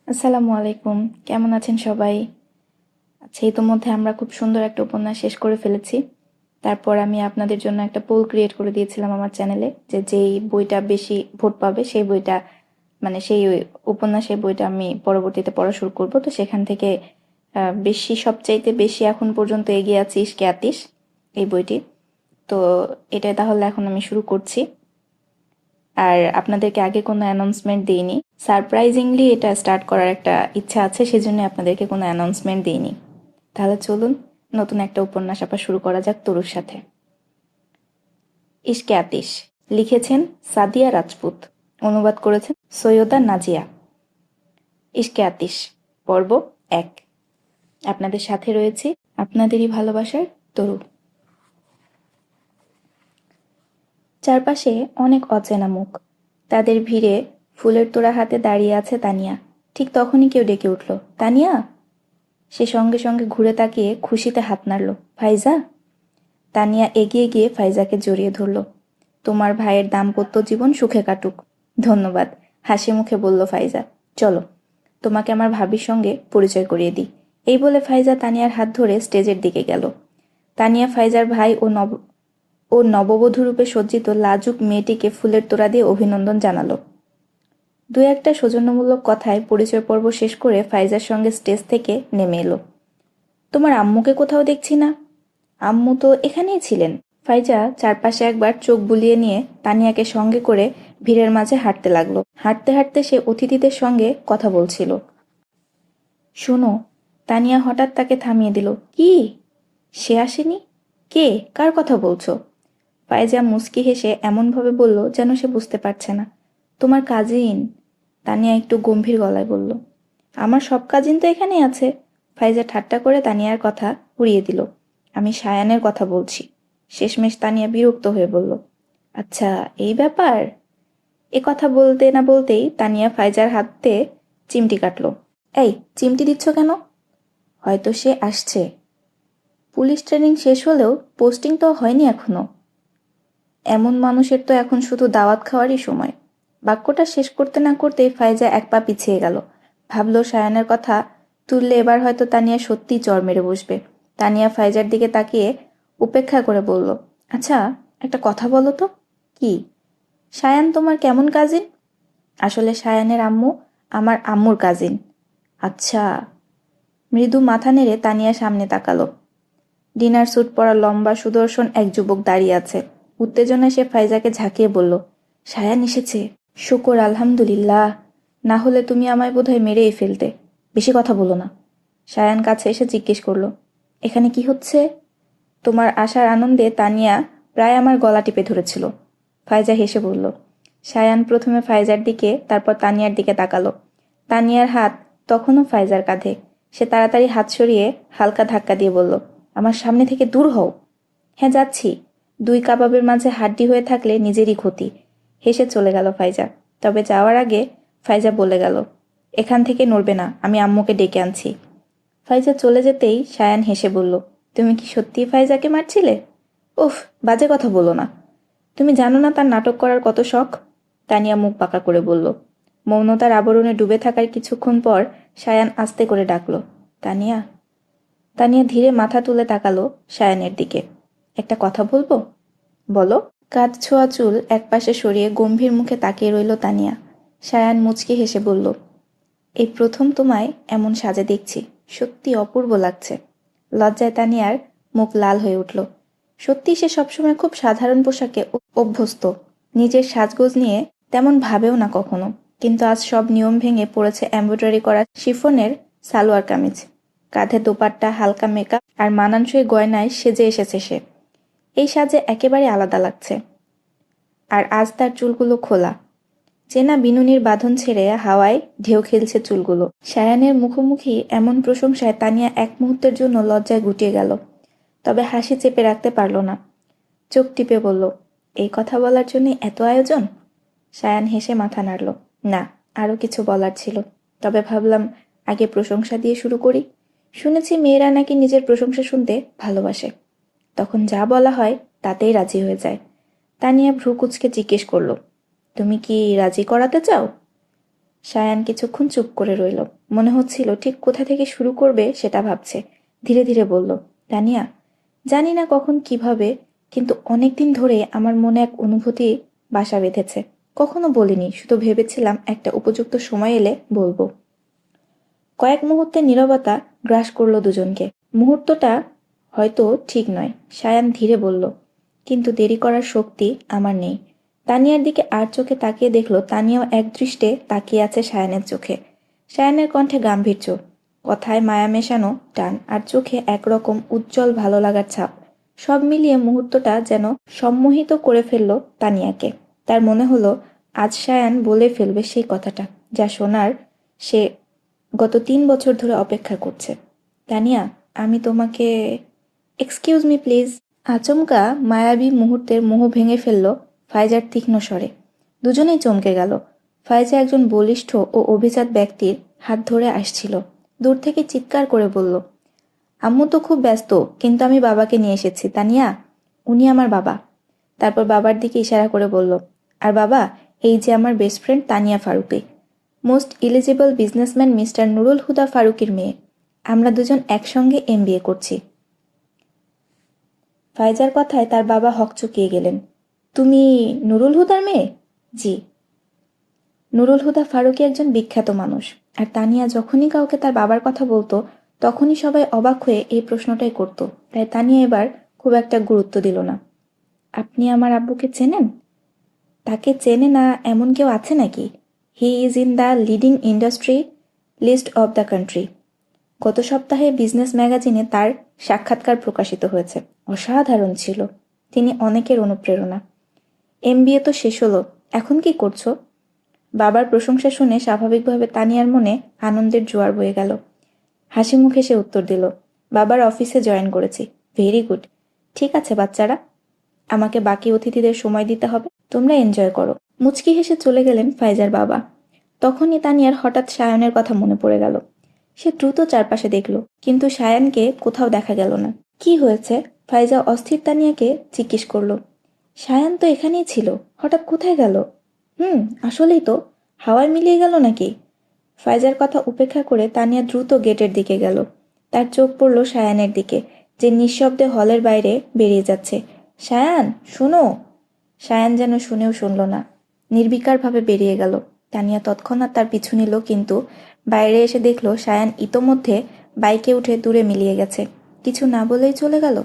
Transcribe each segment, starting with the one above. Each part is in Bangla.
আসসালামু আলাইকুম। কেমন আছেন সবাই? আচ্ছা, ইতোমধ্যে আমরা খুব সুন্দর একটা উপন্যাস শেষ করে ফেলেছি। তারপর আমি আপনাদের জন্য একটা পোল ক্রিয়েট করে দিয়েছিলাম আমার চ্যানেলে, যে যেই বইটা বেশি ভোট পাবে সেই বইটা, মানে সেই উপন্যাসের বইটা আমি পরবর্তীতে পড়া শুরু করব। তো সেখান থেকে সবচাইতে বেশি এখন পর্যন্ত এগিয়ে আছি ইশকে আতিশ, এই বইটি। তো এটা তাহলে এখন আমি শুরু করছি। আর আপনাদেরকে আগে কোনো অ্যানাউন্সমেন্ট দিইনি। সারপ্রাইজিংলি এটা স্টার্ট করার একটা ইচ্ছা আছে, সেজন্য আপনাদেরকে কোনো অ্যানাউন্সমেন্ট দিইনি। তাহলে চলুন নতুন একটা উপন্যাস আবার শুরু করা যাক তরুর সাথে। ইশকে আতিশ, লিখেছেন সাদিয়া রাজপুত, অনুবাদ করেছেন সৈয়দা নাজিয়া। ইশকে আতিশ, পর্ব 1। আপনাদের সাথে রয়েছে আপনাদেরই ভালোবাসার তরু। চারপাশে অনেক অচেনা মুখ। তাদের ভিড়ে ফুলের তোড়া হাতে দাঁড়িয়ে আছে তানিয়া। ঠিক তখনই কেউ ডেকে উঠল, তানিয়া! সে সঙ্গে সঙ্গে ঘুরে তাকিয়ে খুশিতে হাত নাড়ল, ফাইজা! তানিয়া এগিয়ে গিয়ে ফাইজাকে জড়িয়ে ধরল। তোমার ভাইয়ের দাম্পত্য জীবন সুখে কাটুক। ধন্যবাদ, হাসি মুখে বলল ফাইজা। চলো, তোমাকে আমার ভাবির সঙ্গে পরিচয় করিয়ে দিই। এই বলে ফাইজা তানিয়ার হাত ধরে স্টেজের দিকে গেল। তানিয়া ফাইজার ভাই ও নববধূরূপে সজ্জিত লাজুক মেয়েটিকে ফুলের তোড়া দিয়ে অভিনন্দন জানালো। দু একটা সৌজন্যমূলক কথায় পরিচয় পর্ব শেষ করে ফাইজার সঙ্গে স্টেজ থেকে নেমে এলো। তোমার আম্মুকে কোথাও দেখছি না। আম্মু তো এখানেই ছিলেন। ফাইজা চারপাশে একবার চোখ বুলিয়ে নিয়ে তানিয়াকে সঙ্গে করে ভিড়ের মাঝে হাঁটতে লাগলো। হাঁটতে হাঁটতে সে অতিথিদের সঙ্গে কথা বলছিল। শোনো, তানিয়া হঠাৎ তাকে থামিয়ে দিল। কি? সে আসেনি? কে? কার কথা বলছো? ফাইজা মুচকি হেসে এমনভাবে বলল যেন সে বুঝতে পারছে না। তোমার কাজিন। তানিয়া একটু গম্ভীর গলায় বলল। আমার সব কাজিন তো এখানেই আছে। ফাইজা ঠাট্টা করে তানিয়ার কথা উড়িয়ে দিল। আমি সায়ানের কথা বলছি। শেষমেশ তানিয়া বিরক্ত হয়ে বলল, আচ্ছা, এই ব্যাপার। এ কথা বলতে না বলতেই তানিয়া ফাইজার হাতে চিমটি কাটল। এই, চিমটি দিচ্ছ কেন? হয়তো সে আসছে। পুলিশ ট্রেনিং শেষ হলেও পোস্টিং তো হয়নি এখনো। এমন মানুষের তো এখন শুধু দাওয়াত খাওয়ারই সময়। বাক্যটা শেষ করতে না করতেই ফাইজা এক পা পিছিয়ে গেল। ভাবল সায়ানের কথা তুললে এবার হয়তো তানিয়া সত্যিই চড় মেরে বসবে। তানিয়া ফাইজার দিকে তাকিয়ে উপেক্ষা করে বলল, আচ্ছা, একটা কথা বলো তো। কি? সায়ান তোমার কেমন কাজিন? আসলে সায়ানের আম্মু আমার আম্মুর কাজিন। আচ্ছা। মৃদু মাথা নেড়ে তানিয়া সামনে তাকালো। ডিনার স্যুট পরা লম্বা সুদর্শন এক যুবক দাঁড়িয়ে আছে। উত্তেজনায় সে ফাইজাকে ঝাঁকিয়ে বলল, সায়ান এসেছে। শুকর আলহামদুলিল্লাহ, না হলে তুমি আমায় বোধহয় মেরেই ফেলতে। বেশি কথা বলো না। সায়ান কাছে এসে জিজ্ঞেস করলো, এখানে কি হচ্ছে? তোমার আসার আনন্দে তানিয়া প্রায় আমার গলা টিপে ধরেছিল। ফাইজা হেসে বলল। সায়ান প্রথমে ফাইজার দিকে, তারপর তানিয়ার দিকে তাকালো। তানিয়ার হাত তখনও ফাইজার কাঁধে। সে তাড়াতাড়ি হাত সরিয়ে হালকা ধাক্কা দিয়ে বলল, আমার সামনে থেকে দূর হও। হ্যাঁ, যাচ্ছি। দুই কাবাবের মাঝে হাড্ডি হয়ে থাকলে নিজেরই ক্ষতি। হেসে চলে গেল ফাইজা। তবে যাওয়ার আগে ফাইজা বলে গেল, এখান থেকে নড়বে না, আমি আম্মুকে ডেকে আনছি। ফাইজা চলে যেতেই সায়ান হেসে বলল, তুমি কি সত্যিই ফাইজাকে মারছিলে? উফ, বাজে কথা বলো না। তুমি জানো না তার নাটক করার কত শখ? তানিয়া মুখ বাঁকা করে বলল। মৌনতার আবরণে ডুবে থাকার কিছুক্ষণ পর সায়ান আস্তে করে ডাকল, তানিয়া। তানিয়া ধীরে মাথা তুলে তাকালো সায়ানের দিকে। একটা কথা বলবো? বলো। কাঁধ ছোঁয়া চুল একপাশে সরিয়ে গম্ভীর মুখে তাকিয়ে রইল তানিয়া। সায়ান মুচকি হেসে বলল, এই প্রথম তোমায় এমন সাজে দেখছি। সত্যি অপূর্ব লাগছে। লজ্জায় তানিয়ার মুখ লাল হয়ে উঠল। সত্যি সে সবসময় খুব সাধারণ পোশাকে অভ্যস্ত। নিজের সাজগোজ নিয়ে তেমন ভাবেও না কখনো। কিন্তু আজ সব নিয়ম ভেঙে পড়েছে এমব্রয়ডারি করা শিফনের সালোয়ার কামিজ। কাঁধে দোপাট্টা, হালকা মেকআপ আর মানানসই গয়নায় সেজে এসেছে সে। এই সাজে একেবারে আলাদা লাগছে। আর আজ তার চুলগুলো খোলা। চেনা বিনুনির বাঁধন ছেড়ে হাওয়ায় ঢেউ খেলছে চুলগুলো। সায়ানের মুখোমুখি এমন প্রশংসায় তানিয়া এক মুহূর্তের জন্য লজ্জায় গুটিয়ে গেল। তবে হাসি চেপে রাখতে পারল না। চোখ টিপে বলল, এই কথা বলার জন্য এত আয়োজন? সায়ান হেসে মাথা নাড়ল। না, আরও কিছু বলার ছিল। তবে ভাবলাম আগে প্রশংসা দিয়ে শুরু করি। শুনেছি মেয়েরা নাকি নিজের প্রশংসা শুনতে ভালোবাসে। তখন যা বলা হয় তাতেই রাজি হয়ে যায়। তানিয়া ভ্রু কুঁচকে জিজ্ঞেস করল, তুমি কি রাজি করাতে চাও? সায়ান কিছুক্ষণ চুপ করে রইল। মনে হচ্ছিল ঠিক কোথা থেকে শুরু করবে সেটা ভাবছে। ধীরে ধীরে বলল, তানিয়া, জানি না কখন কিভাবে, কিন্তু অনেকদিন ধরে আমার মনে এক অনুভূতি বাসা বেঁধেছে। কখনো বলিনি, শুধু ভেবেছিলাম একটা উপযুক্ত সময় এলে বলবো। কয়েক মুহূর্তের নীরবতা গ্রাস করলো দুজনকে। মুহূর্তটা হয়তো ঠিক নয়, সায়ান ধীরে বলল, কিন্তু দেরি করার শক্তি আমার নেই। তানিয়ার দিকে আর চোখে তাকিয়ে দেখলো তানিয়াও একদৃষ্টে তাকিয়ে আছে সায়ানের চোখে। সায়ানের কণ্ঠে গাম্ভীর্য, কথায় মায়া মেশানো টান, আর চোখে একরকম উজ্জ্বল ভালো লাগার ছাপ। সব মিলিয়ে মুহূর্তটা যেন সম্মোহিত করে ফেলল তানিয়াকে। তার মনে হলো আজ সায়ান বলে ফেলবে সেই কথাটা, যা শোনার সে গত 3 বছর ধরে অপেক্ষা করছে। তানিয়া, আমি তোমাকে... এক্সকিউজ মি প্লিজ। আচমকা মায়াবী মুহূর্তের মোহ ভেঙে ফেলল ফাইজার তীক্ষ্ণ স্বরে। দুজনেই চমকে গেল। ফাইজা একজন বলিষ্ঠ ও অভিজাত ব্যক্তির হাত ধরে আসছিল। দূর থেকে চিৎকার করে বলল, আম্মু তো খুব ব্যস্ত, কিন্তু আমি বাবাকে নিয়ে এসেছি। তানিয়া, উনি আমার বাবা। তারপর বাবার দিকে ইশারা করে বলল, আর বাবা, এই যে আমার best friend Tania Faruqui, most eligible businessman mister Nurul Huda ফারুকীর মেয়ে। আমরা দুজন একসঙ্গে MBA করছি। ফাইজার কথায় তার বাবা হকচকিয়ে গেলেন। তুমি নুরুল হুদার মেয়ে? জি। নুরুল হুদা ফারুকী একজন বিখ্যাত মানুষ, আর তানিয়া যখনই কাউকে তার বাবার কথা বলতো তখনই সবাই অবাক হয়ে এই প্রশ্নটাই করত। তাই তানিয়া এবার খুব একটা গুরুত্ব দিল না। আপনি আমার আব্বুকে চেনেন? তাকে চেনে না এমন কেউ আছে নাকি? He is in the leading industry list of the country. গত সপ্তাহে বিজনেস ম্যাগাজিনে তার সাক্ষাৎকার প্রকাশিত হয়েছে। অসাধারণ ছিল। তিনি অনেকের অনুপ্রেরণা। MBA তো শেষ হলো, এখন কি করছো? বাবার প্রশংসা শুনে স্বাভাবিকভাবে তানিয়ার মনে আনন্দের জোয়ার বয়ে গেল। হাসি মুখে সে উত্তর দিল, বাবার অফিসে জয়েন করেছি। Very good. ঠিক আছে বাচ্চারা, আমাকে বাকি অতিথিদের সময় দিতে হবে, তোমরা এনজয় করো। মুচকি হেসে চলে গেলেন ফাইজার বাবা। তখনই তানিয়ার হঠাৎ সায়নের কথা মনে পড়ে গেল। সে দ্রুত চারপাশে দেখল, কিন্তু সায়ানকে কোথাও দেখা গেল না। কি হয়েছে? ফাইজা অস্থির তানিয়াকে জিজ্ঞেস করল। সায়ান তো এখানেই ছিল, হঠাৎ কোথায় গেল? আসলেই তো, হাওয়ায় মিলিয়ে গেল নাকি? ফাইজার কথা উপেক্ষা করে তানিয়া দ্রুত গেটের দিকে গেল। তার চোখ পড়ল সায়ানের দিকে, যে নিঃশব্দে হলের বাইরে বেরিয়ে যাচ্ছে। সায়ান, শোনো! সায়ান যেন শুনেও শুনল না, নির্বিকারভাবে বেরিয়ে গেল। তানিয়া তৎক্ষণাৎ তার পিছু নিল, কিন্তু বাইরে এসে দেখল সায়ান ইতোমধ্যে বাইকে উঠে দূরে মিলিয়ে গেছে। কিছু না বলেই চলে গেল।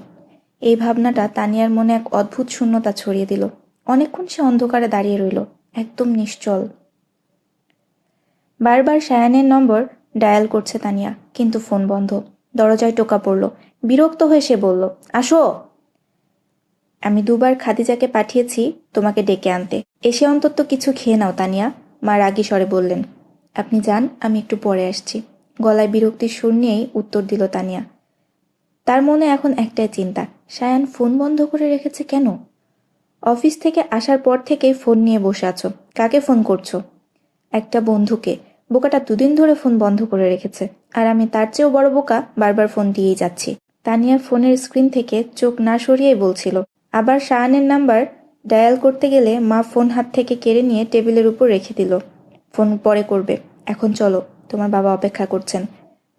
এই ভাবনাটা তানিয়ার মনে এক অদ্ভুত শূন্যতা ছড়িয়ে দিল। অনেকক্ষণ সে অন্ধকারে দাঁড়িয়ে রইল, একদম নিশ্চল। বারবার সায়ানের নম্বর ডায়াল করছে তানিয়া, কিন্তু ফোন বন্ধ। দরজায় টোকা পড়ল। বিরক্ত হয়ে সে বলল, আসো। আমি 2বার খাদিজাকে পাঠিয়েছি তোমাকে ডেকে আনতে। এসে অন্তত কিছু খেয়ে নাও তানিয়া, মা রাগী স্বরে বললেন। আপনি যান, আমি একটু পরে আসছি। গলায় বিরক্তির সুর নিয়েই উত্তর দিল তানিয়া। তার মনে এখন একটাই চিন্তা, সায়ান ফোন বন্ধ করে রেখেছে কেন? অফিস থেকে আসার পর থেকেই ফোন নিয়ে বসে আছো। কাকে ফোন করছো? একটা বন্ধুকে। বোকাটা 2 দিন ধরে ফোন বন্ধ করে রেখেছে, আর আমি তার চেয়েও বড় বোকা, বারবার ফোন দিয়েই যাচ্ছি। তানিয়ার ফোনের স্ক্রিন থেকে চোখ না সরিয়েই বলছিল। আবার সায়ানের নাম্বার ডায়াল করতে গেলে মা ফোন হাত থেকে কেড়ে নিয়ে টেবিলের উপর রেখে দিল। ফোন পরে করবে, এখন চলো, তোমার বাবা অপেক্ষা করছেন।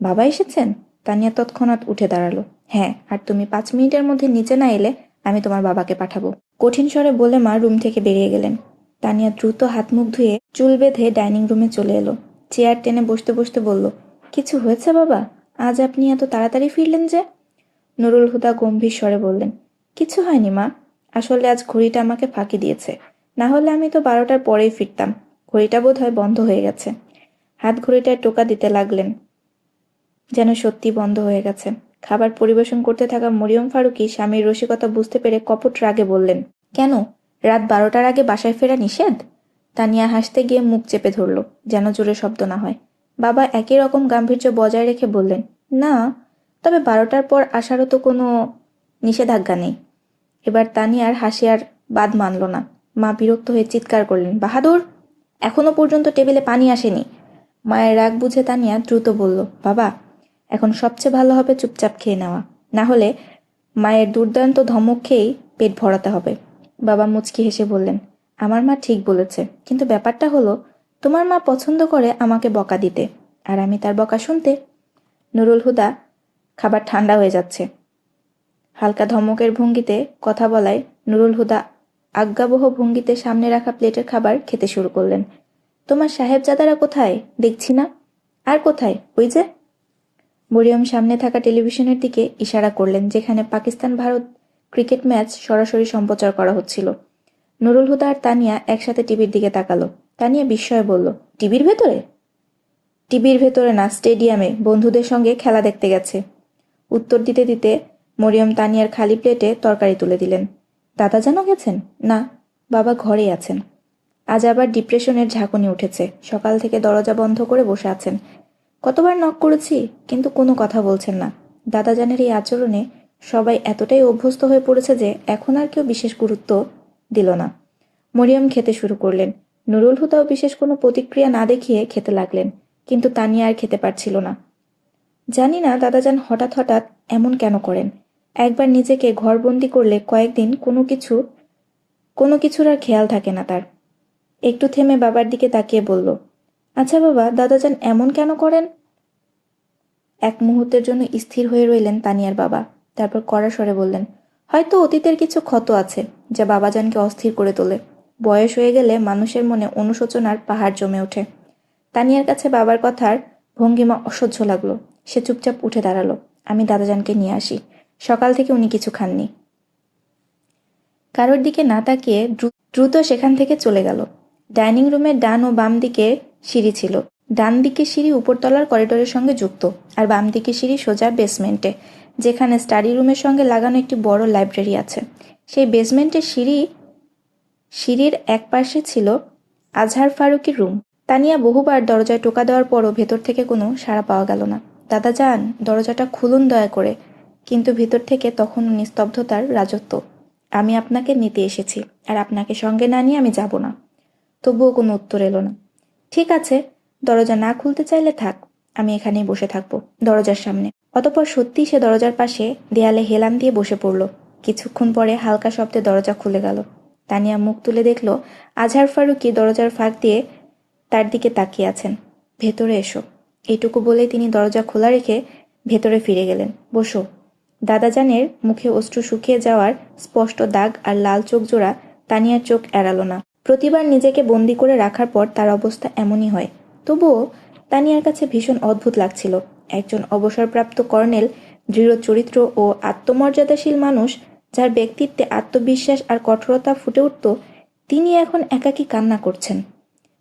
বাবা এসেছেন? তানিয়া তৎক্ষণাৎ উঠে দাঁড়ালো। হ্যাঁ, আর তুমি 5 মিনিটের মধ্যে নিচে না এলে আমি তোমার বাবাকে পাঠাবো, কঠিন স্বরে বলে মা রুম থেকে বেরিয়ে গেলেন। তানিয়া দ্রুত হাত মুখ ধুয়ে চুল বেঁধে ডাইনিং রুমে চলে এলো। চেয়ার টেনে বসতে বসতে বলল, কিছু হয়েছে বাবা? আজ আপনি এত তাড়াতাড়ি ফিরলেন যে? নুরুল হুদা গম্ভীর স্বরে বললেন, কিছু হয়নি মা, আসলে আজ ঘড়িটা আমাকে ফাঁকি দিয়েছে, না হলে আমি তো 12টার পরেই ফিরতাম। ঘড়িটা বোধহয় বন্ধ হয়ে গেছে। হাত ঘড়িটায় টোকা দিতে লাগলেন, যেন সত্যি বন্ধ হয়ে গেছে। খাবার পরিবেশন করতে থাকা মরিয়ম ফারুকী স্বামীর রসিকতা বুঝতে পেরে কপট রাগে বললেন, কেন, রাত 12টার আগে বাসায় ফেরা নিষেধ? তানিয়া হাসতে গিয়ে মুখ চেপে ধরল, যেন জোরে শব্দ না হয়। বাবা একই রকম গাম্ভীর্য বজায় রেখে বললেন, না, তবে 12টার পর আসারও তো কোনো নিষেধাজ্ঞা নেই। এবার তানিয়ার হাসি আর বাদ মানল না। মা বিরক্ত হয়ে চিৎকার করলেন, বাহাদুর, এখনো পর্যন্ত টেবিলে পানি আসেনি। মায়ের রাগ বুঝে তানিয়া দ্রুত বলল, বাবা, এখন সবচেয়ে ভালো হবে চুপচাপ খেয়ে নেওয়া, না হলে মায়ের দুর্দান্ত ধমক খেয়েই পেট ভরাতে হবে। বাবা মুচকি হেসে বললেন, আমার মা ঠিক বলেছে, কিন্তু ব্যাপারটা হলো তোমার মা পছন্দ করে আমাকে বকা দিতে, আর আমি তার বকা শুনতে। নুরুল হুদা খাবার ঠান্ডা হয়ে যাচ্ছে। হালকা ধমকের ভঙ্গিতে কথা বলায় নুরুল হুদা আজ্ঞাবহ ভঙ্গিতে সামনে রাখা প্লেটের খাবার খেতে শুরু করলেন। তোমার সাহেবজাদারা কোথায়? দেখছি না। আর কোথায়? ওই যে। মরিয়ম সামনে থাকা টেলিভিশনের দিকে ইশারা করলেন, যেখানে পাকিস্তান ভারত ক্রিকেট ম্যাচ সরাসরি সম্প্রচার করা হচ্ছিল। নুরুল হুদা আর তানিয়া একসাথে টিভির দিকে তাকালো। তানিয়া বিস্ময়ে বলল, টিভির ভেতরে? টিভির ভেতরে না, স্টেডিয়ামে বন্ধুদের সঙ্গে খেলা দেখতে গেছে। উত্তর দিতে দিতে মরিয়ম তানিয়ার খালি প্লেটে তরকারি তুলে দিলেন। দাদা যেন গেছেন? না, বাবা ঘরেই আছেন। আজ আবার ডিপ্রেশনের ঝাঁকুনি উঠেছে। সকাল থেকে দরজা বন্ধ করে বসে আছেন। কতবার নক করেছি, কিন্তু কোনো কথা বলছেন না। দাদাজানের এই আচরণে সবাই এতটাই অভ্যস্ত হয়ে পড়েছে যে এখন আর কেউ বিশেষ গুরুত্ব দিল না। মরিয়ম খেতে শুরু করলেন। নুরুল হুদাও বিশেষ কোনো প্রতিক্রিয়া না দেখিয়ে খেতে লাগলেন, কিন্তু তানিয়া আর খেতে পারছিল না। জানি না দাদাজান হঠাৎ হঠাৎ এমন কেন করেন। একবার নিজেকে ঘরবন্দি করলে কয়েকদিন কোনো কিছুর আর খেয়াল থাকে না তার। একটু থেমে বাবার দিকে তাকিয়ে বলল, আচ্ছা বাবা, দাদাজান এমন কেন করেন? এক মুহূর্তের জন্য স্থির হয়ে রইলেন তানিয়ার বাবা। তারপর কড়া স্বরে বললেন, হয়তো অতীতের কিছু ক্ষত আছে যা বাবাজানকে অস্থির করে তোলে। বয়স হয়ে গেলে মানুষের মনে অনুশোচনার পাহাড় জমে ওঠে। তানিয়ার কাছে বাবার কথার ভঙ্গিমা অসহ্য লাগলো। সে চুপচাপ উঠে দাঁড়ালো। আমি দাদাজানকে নিয়ে আসি। সকাল থেকে উনি কিছু খাননি। কারোর দিকে না তাকিয়ে দ্রুত সেখান থেকে চলে গেল। ডাইনিং রুমের ডান ও বাম দিকে সিঁড়ি ছিল। ডান দিকে সিঁড়ি উপরতলার করিডোরের সঙ্গে যুক্ত, আর বাম দিকে সিঁড়ি সোজা বেসমেন্টে, যেখানে স্টাডি রুমের সঙ্গে লাগানো একটি বড় লাইব্রেরি আছে। সেই বেসমেন্টের সিঁড়ির এক পাশে ছিল আজহার ফারুকীর রুম। তানিয়া বহুবার দরজায় টোকা দেওয়ার পরও ভেতর থেকে কোনো সাড়া পাওয়া গেল না। দাদা যান, দরজাটা খুলুন দয়া করে। কিন্তু ভেতর থেকে তখনও নিস্তব্ধতার রাজত্ব। আমি আপনাকে নিতে এসেছি, আর আপনাকে সঙ্গে না নিয়ে আমি যাব না। তবুও কোনো উত্তর এলো না। ঠিক আছে, দরজা না খুলতে চাইলে থাক, আমি এখানেই বসে থাকবো, দরজার সামনে। অতঃপর সত্যিই সে দরজার পাশে দেয়ালে হেলান দিয়ে বসে পড়ল। কিছুক্ষণ পরে হালকা শব্দে দরজা খুলে গেল। তানিয়া মুখ তুলে দেখল আজহার ফারুকী দরজার ফাঁক দিয়ে তার দিকে তাকিয়ে আছেন। ভেতরে এসো, এইটুকু বলেই তিনি দরজা খোলা রেখে ভেতরে ফিরে গেলেন। বসো। দাদাজানের মুখে অশ্রু শুকিয়ে যাওয়ার স্পষ্ট দাগ আর লাল চোখ জোড়া তানিয়ার চোখ এড়ালো না। প্রতিবার নিজেকে বন্দি করে রাখার পর তার অবস্থা এমনই হয়। তবুও তানিয়ার কাছে ভীষণ অদ্ভুত লাগছিল। একজন অবসরপ্রাপ্ত কর্নেল, দৃঢ় চরিত্র ও আত্মমর্যাদাশীল মানুষ, যার ব্যক্তিত্বে আত্মবিশ্বাস আর কঠোরতা ফুটে উঠত, তিনি এখন একাকী কান্না করছেন।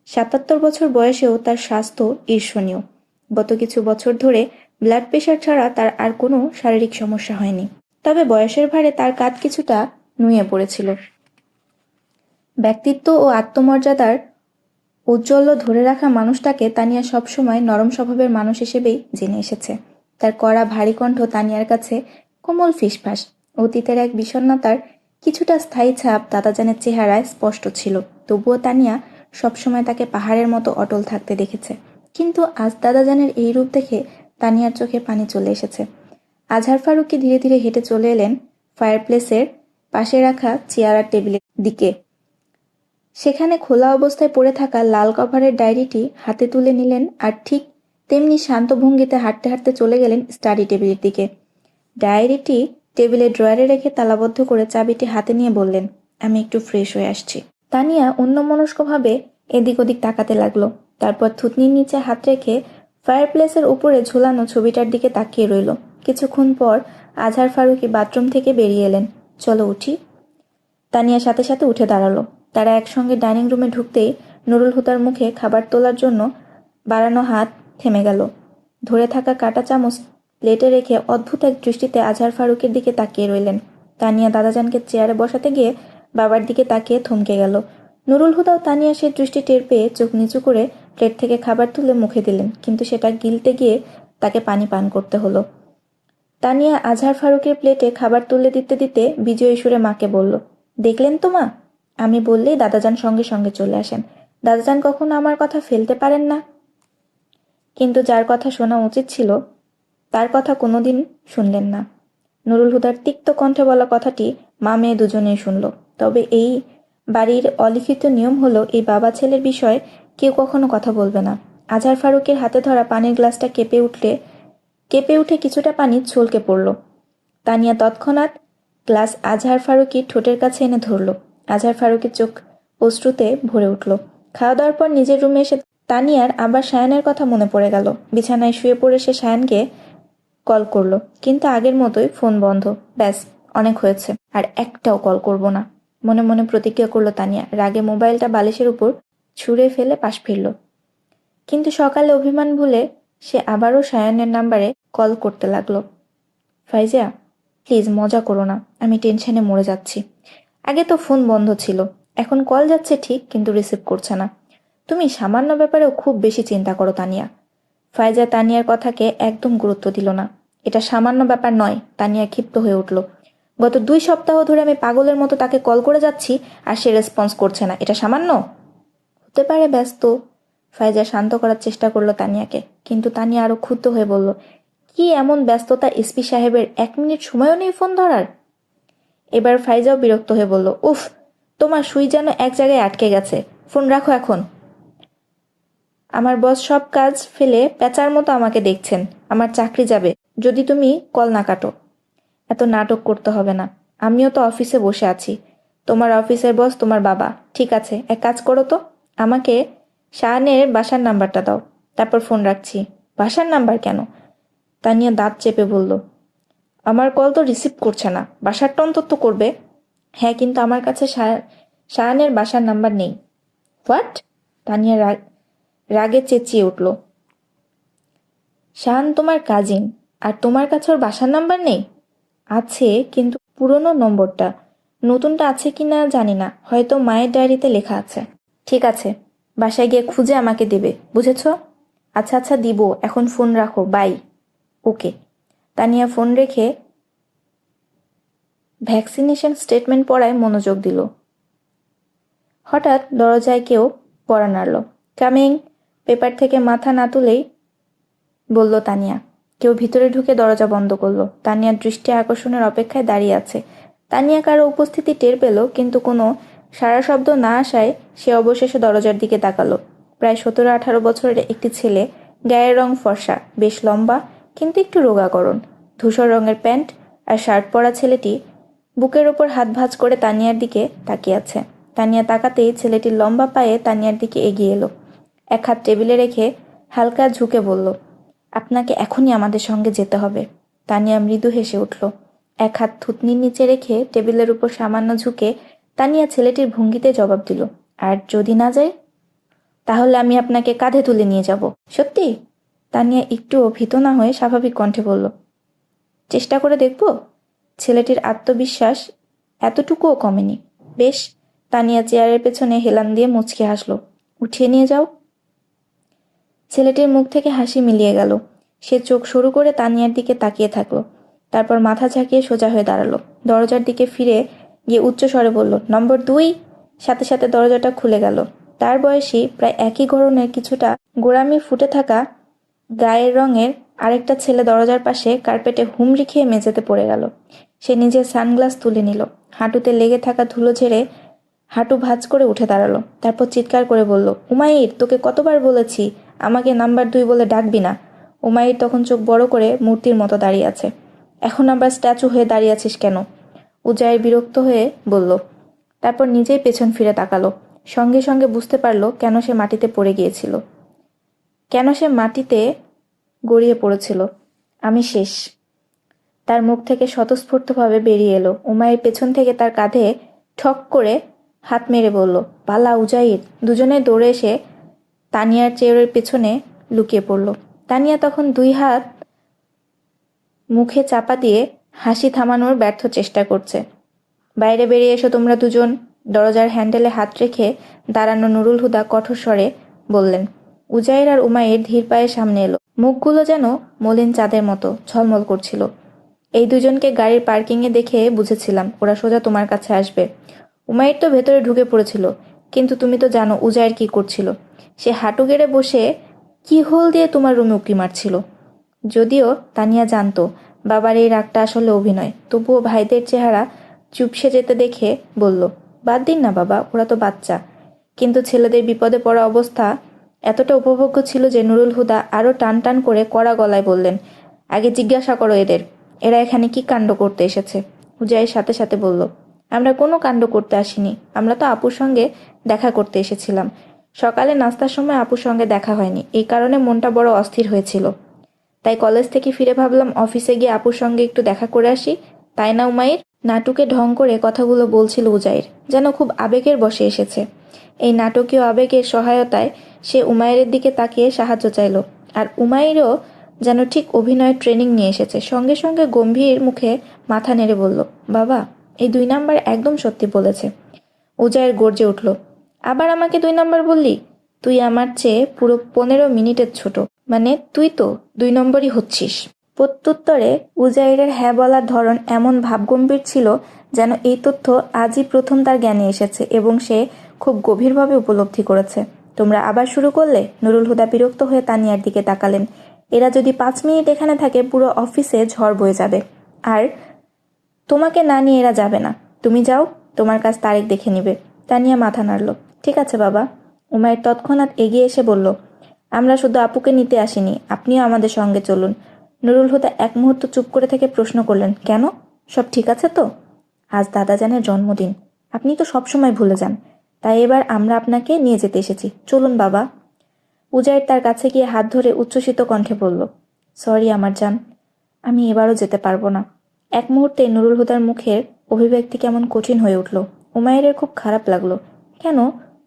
৭৭ বছর বয়সেও তার স্বাস্থ্য ঈর্ষণীয়। গত কিছু বছর ধরে ব্লাড প্রেশার ছাড়া তার আর কোনো শারীরিক সমস্যা হয়নি। তবে বয়সের ভারে তার কাঁধ কিছুটা নুয়ে পড়েছিল। ব্যক্তিত্ব ও আত্মমর্যাদার ঔজ্জ্বল্য ধরে রাখা মানুষটাকে তানিয়া সবসময় নরম স্বভাবের মানুষ হিসেবেই জেনে এসেছে। তার কড়া ভারী কণ্ঠ তানিয়ার কাছে কোমল ফিসফাস। অতীতের এক বিষণ্ণতার কিছুটা স্থায়ী ছাপ দাদাজানের চেহারায় স্পষ্ট ছিল। তবুও তানিয়া সবসময় তাকে পাহাড়ের মতো অটল থাকতে দেখেছে। কিন্তু আজ দাদাজানের এই রূপ দেখে তানিয়ার চোখে পানি চলে এসেছে। আজহার ফারুকী ধীরে ধীরে হেঁটে চলে এলেন ফায়ারপ্লেসের পাশে রাখা চেয়ার আর টেবিলের দিকে। সেখানে খোলা অবস্থায় পড়ে থাকা লাল কভারের ডায়েরিটি হাতে তুলে নিলেন, আর ঠিক তেমনি শান্ত ভঙ্গিতে হাঁটতে হাঁটতে চলে গেলেন স্টাডি টেবিলের দিকে। ডায়েরিটি টেবিলের ড্রয়ারে রেখে তালাবদ্ধ করে চাবিটি হাতে নিয়ে বললেন, আমি একটু ফ্রেশ হয়ে আসছি। তানিয়া অন্যমনস্কভাবে এদিক ওদিক তাকাতে লাগলো। তারপর থুতনির নিচে হাত রেখে ফায়ারপ্লেসের উপরে ঝুলানো ছবিটার দিকে তাকিয়ে রইল। কিছুক্ষণ পর আজহার ফারুকী বাথরুম থেকে বেরিয়ে এলেন। চলো উঠি। তানিয়ার সাথে সাথে উঠে দাঁড়ালো। তারা একসঙ্গে ডাইনিং রুমে ঢুকতেই নুরুল হুদার মুখে খাবার তোলার জন্য বাড়ানো হাত থেমে গেল। ধরে থাকা কাঁটা চামচ প্লেটে রেখে অদ্ভুত এক দৃষ্টিতে আজহার ফারুকের দিকে তাকিয়ে রইলেন। তানিয়া দাদাজানকে চেয়ারে বসাতে গিয়ে বাবার দিকে তাকিয়ে থমকে গেল। নুরুল হুদাও তানিয়া সে দৃষ্টি টের পেয়ে চোখ নিচু করে প্লেট থেকে খাবার তুলে মুখে দিলেন, কিন্তু সেটা গিলতে গিয়ে তাকে পানি পান করতে হলো। তানিয়া আজহার ফারুকের প্লেটে খাবার তুলে দিতে দিতে বিজয়ী সুরে মাকে বলল, দেখলেন তো মা, আমি বললেই দাদাজান সঙ্গে সঙ্গে চলে আসেন। দাদাজান কখনো আমার কথা ফেলতে পারেন না। কিন্তু যার কথা শোনা উচিত ছিল তার কথা কোনোদিন শুনলেন না। নুরুল হুদার তিক্ত কণ্ঠে বলা কথাটি মা মেয়ে দুজনেই শুনল। তবে এই বাড়ির অলিখিত নিয়ম হলো এই বাবা ছেলের বিষয়ে কেউ কখনো কথা বলবে না। আজহার ফারুকের হাতে ধরা পানির গ্লাসটা কেঁপে উঠে কিছুটা পানি ছলকে পড়ল। তানিয়া তৎক্ষণাৎ গ্লাস আজহার ফারুকির ঠোঁটের কাছে এনে ধরল। আজহার ফারুকের চোখ অশ্রুতে ভরে উঠল। খাওয়া দাওয়ার পর নিজের রুমে এসে তানিয়ার আবার সায়ানের কথা মনে পড়ে গেল। বিছানায় শুয়ে পড়ে সে সায়ানকে কল করলো, কিন্তু আগের মতোই ফোন বন্ধ। ব্যাস, অনেক হয়েছে, আর একটাও কল করব না, মনে মনে প্রতিজ্ঞা করলো তানিয়া। রাগে মোবাইলটা বালিশের উপর ছুঁড়ে ফেলে পাশ ফিরল। কিন্তু সকালে অভিমান ভুলে সে আবারও সায়ানের নাম্বারে কল করতে লাগলো। ফাইজা, প্লিজ মজা করো না, আমি টেনশনে মরে যাচ্ছি। আগে তো ফোন বন্ধ ছিল, এখন কল যাচ্ছে ঠিক, কিন্তু রিসিভ করছে না। তুমি সামান্য ব্যাপারেও খুব বেশি চিন্তা করো তানিয়া। ফাইজা তানিয়ার কথাকে একদম গুরুত্ব দিল না। এটা সামান্য ব্যাপার নয়। তানিয়া ক্ষিপ্ত হয়ে উঠল। গত 2 সপ্তাহ ধরে আমি পাগলের মতো তাকে কল করে যাচ্ছি, আর সে রেসপন্স করছে না। এটা সামান্য? হতে পারে ব্যস্ত। ফাইজা শান্ত করার চেষ্টা করলো তানিয়াকে, কিন্তু তানিয়া আরো ক্ষুব্ধ হয়ে বলল, কি এমন ব্যস্ততা এসপি সাহেবের 1 মিনিট সময়ও নেই ফোন ধরার? এবার ফাইজাও বিরক্ত হয়ে বলল, উফ, তোমার সুই যেন এক জায়গায় আটকে গেছে, ফোন রাখো এখন। আমার বস সব কাজ ফেলে পেঁচার মতো আমাকে দেখছেন। আমার চাকরি যাবে যদি তুমি কল না কাটো। এত নাটক করতে হবে না, আমিও তো অফিসে বসে আছি। তোমার অফিসের বস তোমার বাবা। ঠিক আছে, এক কাজ করো তো, আমাকে শাহানের বাসার নাম্বারটা দাও, তারপর ফোন রাখছি। বাসার নাম্বার কেন? তানিয়া দাঁত চেপে বলল, আমার কল তো রিসিভ করছে না, বাসারটা অন্তত করবে। হ্যাঁ, কিন্তু আমার কাছে শাহানের বাসার নাম্বার নেই। হোয়াট? তানিয়া রাগে চেঁচিয়ে উঠল। শাহান তোমার কাজিন, আর তোমার কাছে ওর বাসার নাম্বার নেই? আছে, কিন্তু পুরনো নম্বরটা। নতুনটা আছে কিনা জানি না, হয়তো মায়ের ডায়েরিতে লেখা আছে। ঠিক আছে, বাসায় গিয়ে খুঁজে আমাকে দেবে, বুঝেছ? আচ্ছা আচ্ছা, দিব, এখন ফোন রাখো, বাই। ওকে। তানিয়া ফোন রেখে ভ্যাকসিনেশন স্টেটমেন্ট পড়ায় মনোযোগ দিল। হঠাৎ দরজায় কেউ কড়া নাড়ল। কামিং। পেপার থেকে মাথা না তুলেই বলল তানিয়া। কেউ ভিতরে ঢুকে দরজা বন্ধ করলো। তানিয়ার দৃষ্টি আকর্ষণের অপেক্ষায় দাঁড়িয়ে আছে। তানিয়া কারো উপস্থিতি টের পেল, কিন্তু কোনো সারা শব্দ না আসায় সে অবশেষে দরজার দিকে তাকালো। প্রায় 17-18 বছরের একটি ছেলে, গায়ের রং ফর্সা, বেশ লম্বা, কিন্তু একটু রোগাকরণ, ধূসর রঙের প্যান্ট আর শার্ট পরা ছেলেটি বুকের ওপর হাত ভাঁজ করে তানিয়ার দিকে তাকিয়ে আছে। তানিয়া তাকাতেই ছেলেটির লম্বা পায়ে তানিয়ার দিকে এগিয়ে এলো। এক হাত টেবিলে রেখে হালকা ঝুঁকে বলল, আপনাকে এখনই আমাদের সঙ্গে যেতে হবে। তানিয়া মৃদু হেসে উঠল। এক হাত থুতনির নিচে রেখে টেবিলের উপর সামান্য ঝুঁকে তানিয়া ছেলেটির ভঙ্গিতে জবাব দিল, আর যদি না যাই? তাহলে আমি আপনাকে কাঁধে তুলে নিয়ে যাব। সত্যি? তানিয়া একটুও ভীত না হয়ে স্বাভাবিক কণ্ঠে বলল, চেষ্টা করে দেখব। ছেলেটির আত্মবিশ্বাস এতটুকুও কমেনি। বেশ। তানিয়া চেয়ারের পেছনে হেলান দিয়ে মুচকে হাসল। উঠিয়ে নিয়ে যাও। ছেলেটির মুখ থেকে হাসি মিলিয়ে গেল। সে চোখ সরু করে তানিয়ার দিকে তাকিয়ে থাকলো। তারপর মাথা ঝাঁকিয়ে সোজা হয়ে দাঁড়ালো। দরজার দিকে ফিরে গিয়ে উচ্চ স্বরে বলল, নম্বর 2। সাথে সাথে দরজাটা খুলে গেল। তার বয়সী, প্রায় একই ধরনের, কিছুটা গোড়ামি ফুটে থাকা গায়ের রঙের আরেকটা ছেলে দরজার পাশে কার্পেটে হুমড়ি খেয়ে মেঝেতে পড়ে গেল। সে নিজের সানগ্লাস তুলে নিল, হাঁটুতে লেগে থাকা ধুলো ঝেড়ে হাঁটু ভাঁজ করে উঠে দাঁড়ালো। তারপর চিৎকার করে বলল, উমাইর, তোকে কতবার বলেছি আমাকে নাম্বার 2 বলে ডাকবি না। উমাইর তখন চোখ বড় করে মূর্তির মতো দাঁড়িয়ে আছে। এখন আবার স্ট্যাচু হয়ে দাঁড়িয়ে আছিস কেন? উজাইর বিরক্ত হয়ে বলল। তারপর নিজেই পেছন ফিরে তাকালো। সঙ্গে সঙ্গে বুঝতে পারল কেন সে মাটিতে পড়ে গিয়েছিল, কেন সে মাটিতে গড়িয়ে পড়েছিল। আমি শেষ। তার মুখ থেকে স্বতঃস্ফূর্তভাবে বেরিয়ে এলো। উমাইর পেছন থেকে তার কাঁধে ঠক করে হাত মেরে বলল, পালা উজাইর। দুজনে দৌড়ে এসে তানিয়ার চেয়ারের পেছনে লুকিয়ে পড়ল। তানিয়া তখন 2 হাত মুখে চাপা দিয়ে হাসি থামানোর ব্যর্থ চেষ্টা করছে। বাইরে বেরিয়ে এসো তোমরা দুজন। দরজার হ্যান্ডেলে হাত রেখে দাঁড়ানো নুরুল হুদা কঠোর স্বরে বললেন। উজাইর আর উমাইর ধীর পায়ে সামনে এলো। মুখগুলো যেন মলিন চাঁদের মতো ঝলমল করছিল। এই দুজনকে গাড়ির পার্কিংয়ে দেখে বুঝেছিলাম ওরা সোজা তোমার কাছে আসবে। উমাইর তো ভেতরে ঢুকে পড়েছিল, কিন্তু তুমি তো জানো উজাইর কি করছিল। সে হাঁটু গেড়ে বসে কি হোল দিয়ে তোমার রুমে উঁকি মারছিল। যদিও তানিয়া জানতো বাবার এই রাগটা আসলে অভিনয়, তবুও ভাইদের চেহারা চুপসে যেতে দেখে বলল, বাদ দিন না বাবা, ওরা তো বাচ্চা। কিন্তু ছেলেদের বিপদে পড়া অবস্থা এতটা উপভোগ্য ছিল যে নুরুল হুদা আরও টান টান করে কড়া গলায় বললেন, আগে জিজ্ঞাসা করো এরা এখানে কি কাণ্ড করতে এসেছে? উজাইর সাথে সাথে বলল, আমরা কোনো কাণ্ড করতে আসিনি, আমরা তো আপুর সঙ্গে দেখা করতে এসেছিলাম। সকালে নাস্তার সময় আপুর সঙ্গে দেখা হয়নি, এই কারণে মনটা বড় অস্থির হয়েছিল। তাই কলেজ থেকে ফিরে ভাবলাম অফিসে গিয়ে আপুর সঙ্গে একটু দেখা করে আসি, তাই না উমাইর? নাটুকে ঢং করে কথাগুলো বলছিল উজাইর, যেন খুব আবেগের বশে এসেছে। এই নাটকীয় আবেগের সহায়তায় সে উমাইরের দিকে তাকিয়ে সাহায্য চাইল, আর উমাইরও যেন ঠিক অভিনয়ের ট্রেনিং নিয়ে এসেছে। সঙ্গে সঙ্গে গম্ভীর মুখে মাথা নেড়ে বলল, বাবা, এই 2 নাম্বার একদম সত্যি বলেছে। উজাইর গর্জে উঠল, আবার আমাকে 2 নাম্বার বললি? তুই আমার চেয়ে পুরো 15 মিনিটের ছোট, মানে তুই তো 2 নম্বরই হচ্ছিস। প্রত্যুত্তরে উজাইরের হ্যাঁ বলার ধরন এমন ভাবগম্ভীর ছিল যেন এই তথ্য আজই প্রথম তার জ্ঞানে এসেছে এবং সে খুব গভীরভাবে উপলব্ধি করেছে। তোমরা আবার শুরু করলে? নুরুল হুদা বিরক্ত হয়ে তানিয়ার দিকে তাকালেন। এরা যদি 5 মিনিট এখানে থাকে পুরো অফিসে ঝড় বয়ে যাবে, আর তোমাকে না নিয়ে এরা যাবে না। তুমি যাও, তোমার কাজ তারেক দেখে নিবে। তানিয়া মাথা নাড়ল। ঠিক আছে বাবা। উমাইর তৎক্ষণাৎ এগিয়ে এসে বলল, আমরা শুধু আপুকে নিতে আসিনি, আপনিও আমাদের সঙ্গে চলুন। নুরুল হুদা এক মুহূর্ত চুপ করে থেকে প্রশ্ন করলেন, কেন? সব ঠিক আছে তো? আজ দাদাজানের জন্মদিন, আপনি তো সবসময় ভুলে যান, তাই এবার আমরা আপনাকে নিয়ে যেতে এসেছি, চলুন বাবা। উজাইর তার কাছে গিয়ে হাত ধরে উচ্ছ্বসিত কণ্ঠে বলল, সরি আমার জান, আমি এবারও যেতে পারবো না। এক মুহূর্তে নুরুল হুদার মুখের অভিব্যক্তি কেমন কঠিন হয়ে উঠল। উমাইরের খুব খারাপ লাগলো। কেন?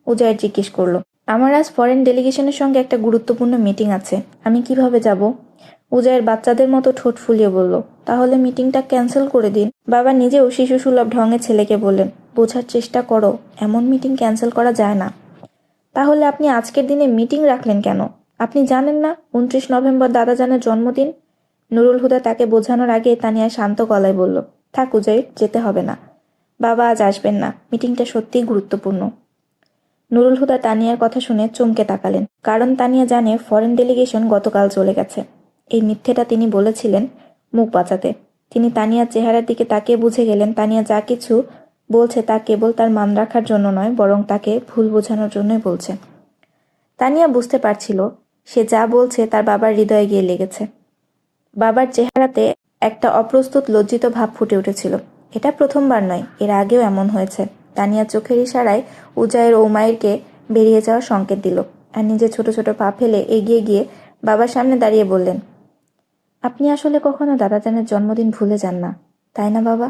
উজাইর জিজ্ঞেস করলো। আমার আজ ফরেন ডেলিগেশনের সঙ্গে একটা গুরুত্বপূর্ণ মিটিং আছে, আমি কিভাবে যাব? উজাইর বাচ্চাদের মতো ঠোঁট ফুলিয়ে বলল, তাহলে মিটিংটা ক্যান্সেল করে দিন। বাবা নিজেও শিশুসুলভ ঢঙে ছেলেকে বললেন, বোঝার চেষ্টা করো, এমন মিটিং ক্যান্সেল করা যায় না। তাহলে আপনি আজকের দিনে মিটিং রাখলেন কেন? আপনি জানেন না 29 নভেম্বর দাদাজানের জন্মদিন? নুরুল হুদা তাকে বোঝানোর আগে তানিয়া শান্ত গলায় বলল, থাক উজাইর, যেতে হবে না। বাবা আজ আসবেন না, মিটিংটা সত্যিই গুরুত্বপূর্ণ। নুরুল হুদা তানিয়ার কথা শুনে চমকে তাকালেন, কারণ তানিয়া জানে ফরেন ডেলিগেশন গতকাল চলে গেছে। এই মিথ্যেটা তিনি বলেছিলেন মুখ বাঁচাতে। তিনি তানিয়ার চেহারার দিকে তাকিয়ে বুঝে গেলেন তানিয়া যা কিছু বলছে তা কেবল তার মান রাখার জন্য নয়, বরং তাকে ভুল বোঝানোর জন্যই বলছে। তানিয়া বুঝতে পারছিল সে যা বলছে তার বাবার হৃদয়ে গিয়ে লেগেছে। বাবার চেহারাতে একটা অপ্রস্তুত লজ্জিত ভাব ফুটে উঠেছিল। এটা প্রথমবার নয়, এর আগেও এমন হয়েছে। তানিয়া চোখের ইশারায় উজাইর ও উমাইরকে বেরিয়ে যাওয়ার সংকেত দিল, আর নিজে ছোট ছোট পা ফেলে এগিয়ে গিয়ে বাবার সামনে দাঁড়িয়ে বললেন, আপনি আসলে কখনো দাদাজানের জন্মদিন ভুলে যান না, তাই না বাবা?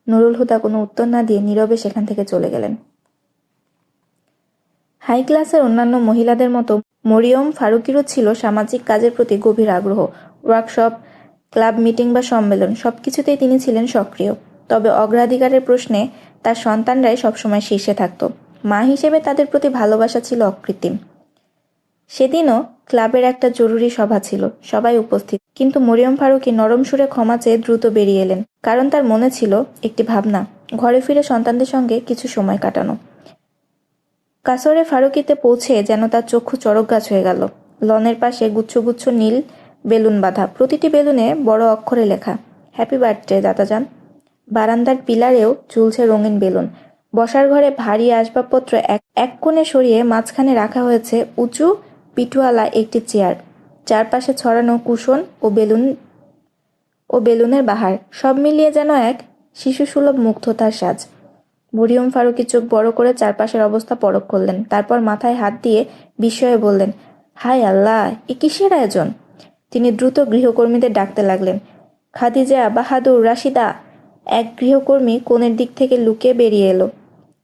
নুরুল হুদা কোনো উত্তর না দিয়ে নীরবে সেখান থেকে চলে গেলেন। হাই ক্লাসের অন্যান্য মহিলাদের মতো মরিয়ম ফারুকিরও ছিল সামাজিক কাজের প্রতি গভীর আগ্রহ। ওয়ার্কশপ, ক্লাব মিটিং বা সম্মেলন সবকিছুতেই তিনি ছিলেন সক্রিয়। তবে অগ্রাধিকারের প্রশ্নে তার সন্তানরাই সবসময় শীর্ষে থাকত। মা হিসেবে তাদের প্রতি ভালোবাসা ছিল অকৃত্রিম। সেদিনও ক্লাবের একটা জরুরি সভা ছিল, সবাই উপস্থিত, কিন্তু মরিয়ম ফারুকী নরম সুরে ক্ষমা চেয়ে দ্রুত বেরিয়ে এলেন, কারণ তার মনে ছিল একটি ভাবনা, ঘরে ফিরে সন্তানদের সঙ্গে কিছু সময় কাটানো। কাসরে ফারুকিতে পৌঁছে যেন তার চক্ষু চড়ক গাছ হয়ে গেল। লনের পাশে গুচ্ছ গুচ্ছ নীল বেলুন বাঁধা, প্রতিটি বেলুনে বড় অক্ষরে লেখা, হ্যাপি বার্থডে দাদাজান। বারান্দার পিলারেও ঝুলছে রঙিন বেলুন। বসার ঘরে ভারী আসবাবপত্র এক কোণে সরিয়ে মাঝখানে রাখা হয়েছে উঁচু পিঠুয়ালা একটি চেয়ার। চারপাশে ছড়ানো কুশন ও বেলুনের বাহার, সব মিলিয়ে যেন এক শিশুসুলভ মুগ্ধতার সাজ। মরিয়ম ফারুকী চোখ বড় করে চারপাশের অবস্থা পরখ করলেন, তারপর মাথায় হাত দিয়ে বিস্ময়ে বললেন, হায় আল্লাহ, এ কিসের আয়োজন? তিনি দ্রুত গৃহকর্মীদের ডাকতে লাগলেন। খাদিজা, বাহাদুর, রাশিদা। এক গৃহকর্মী কোণের দিক থেকে লুকিয়ে বেরিয়ে এলো।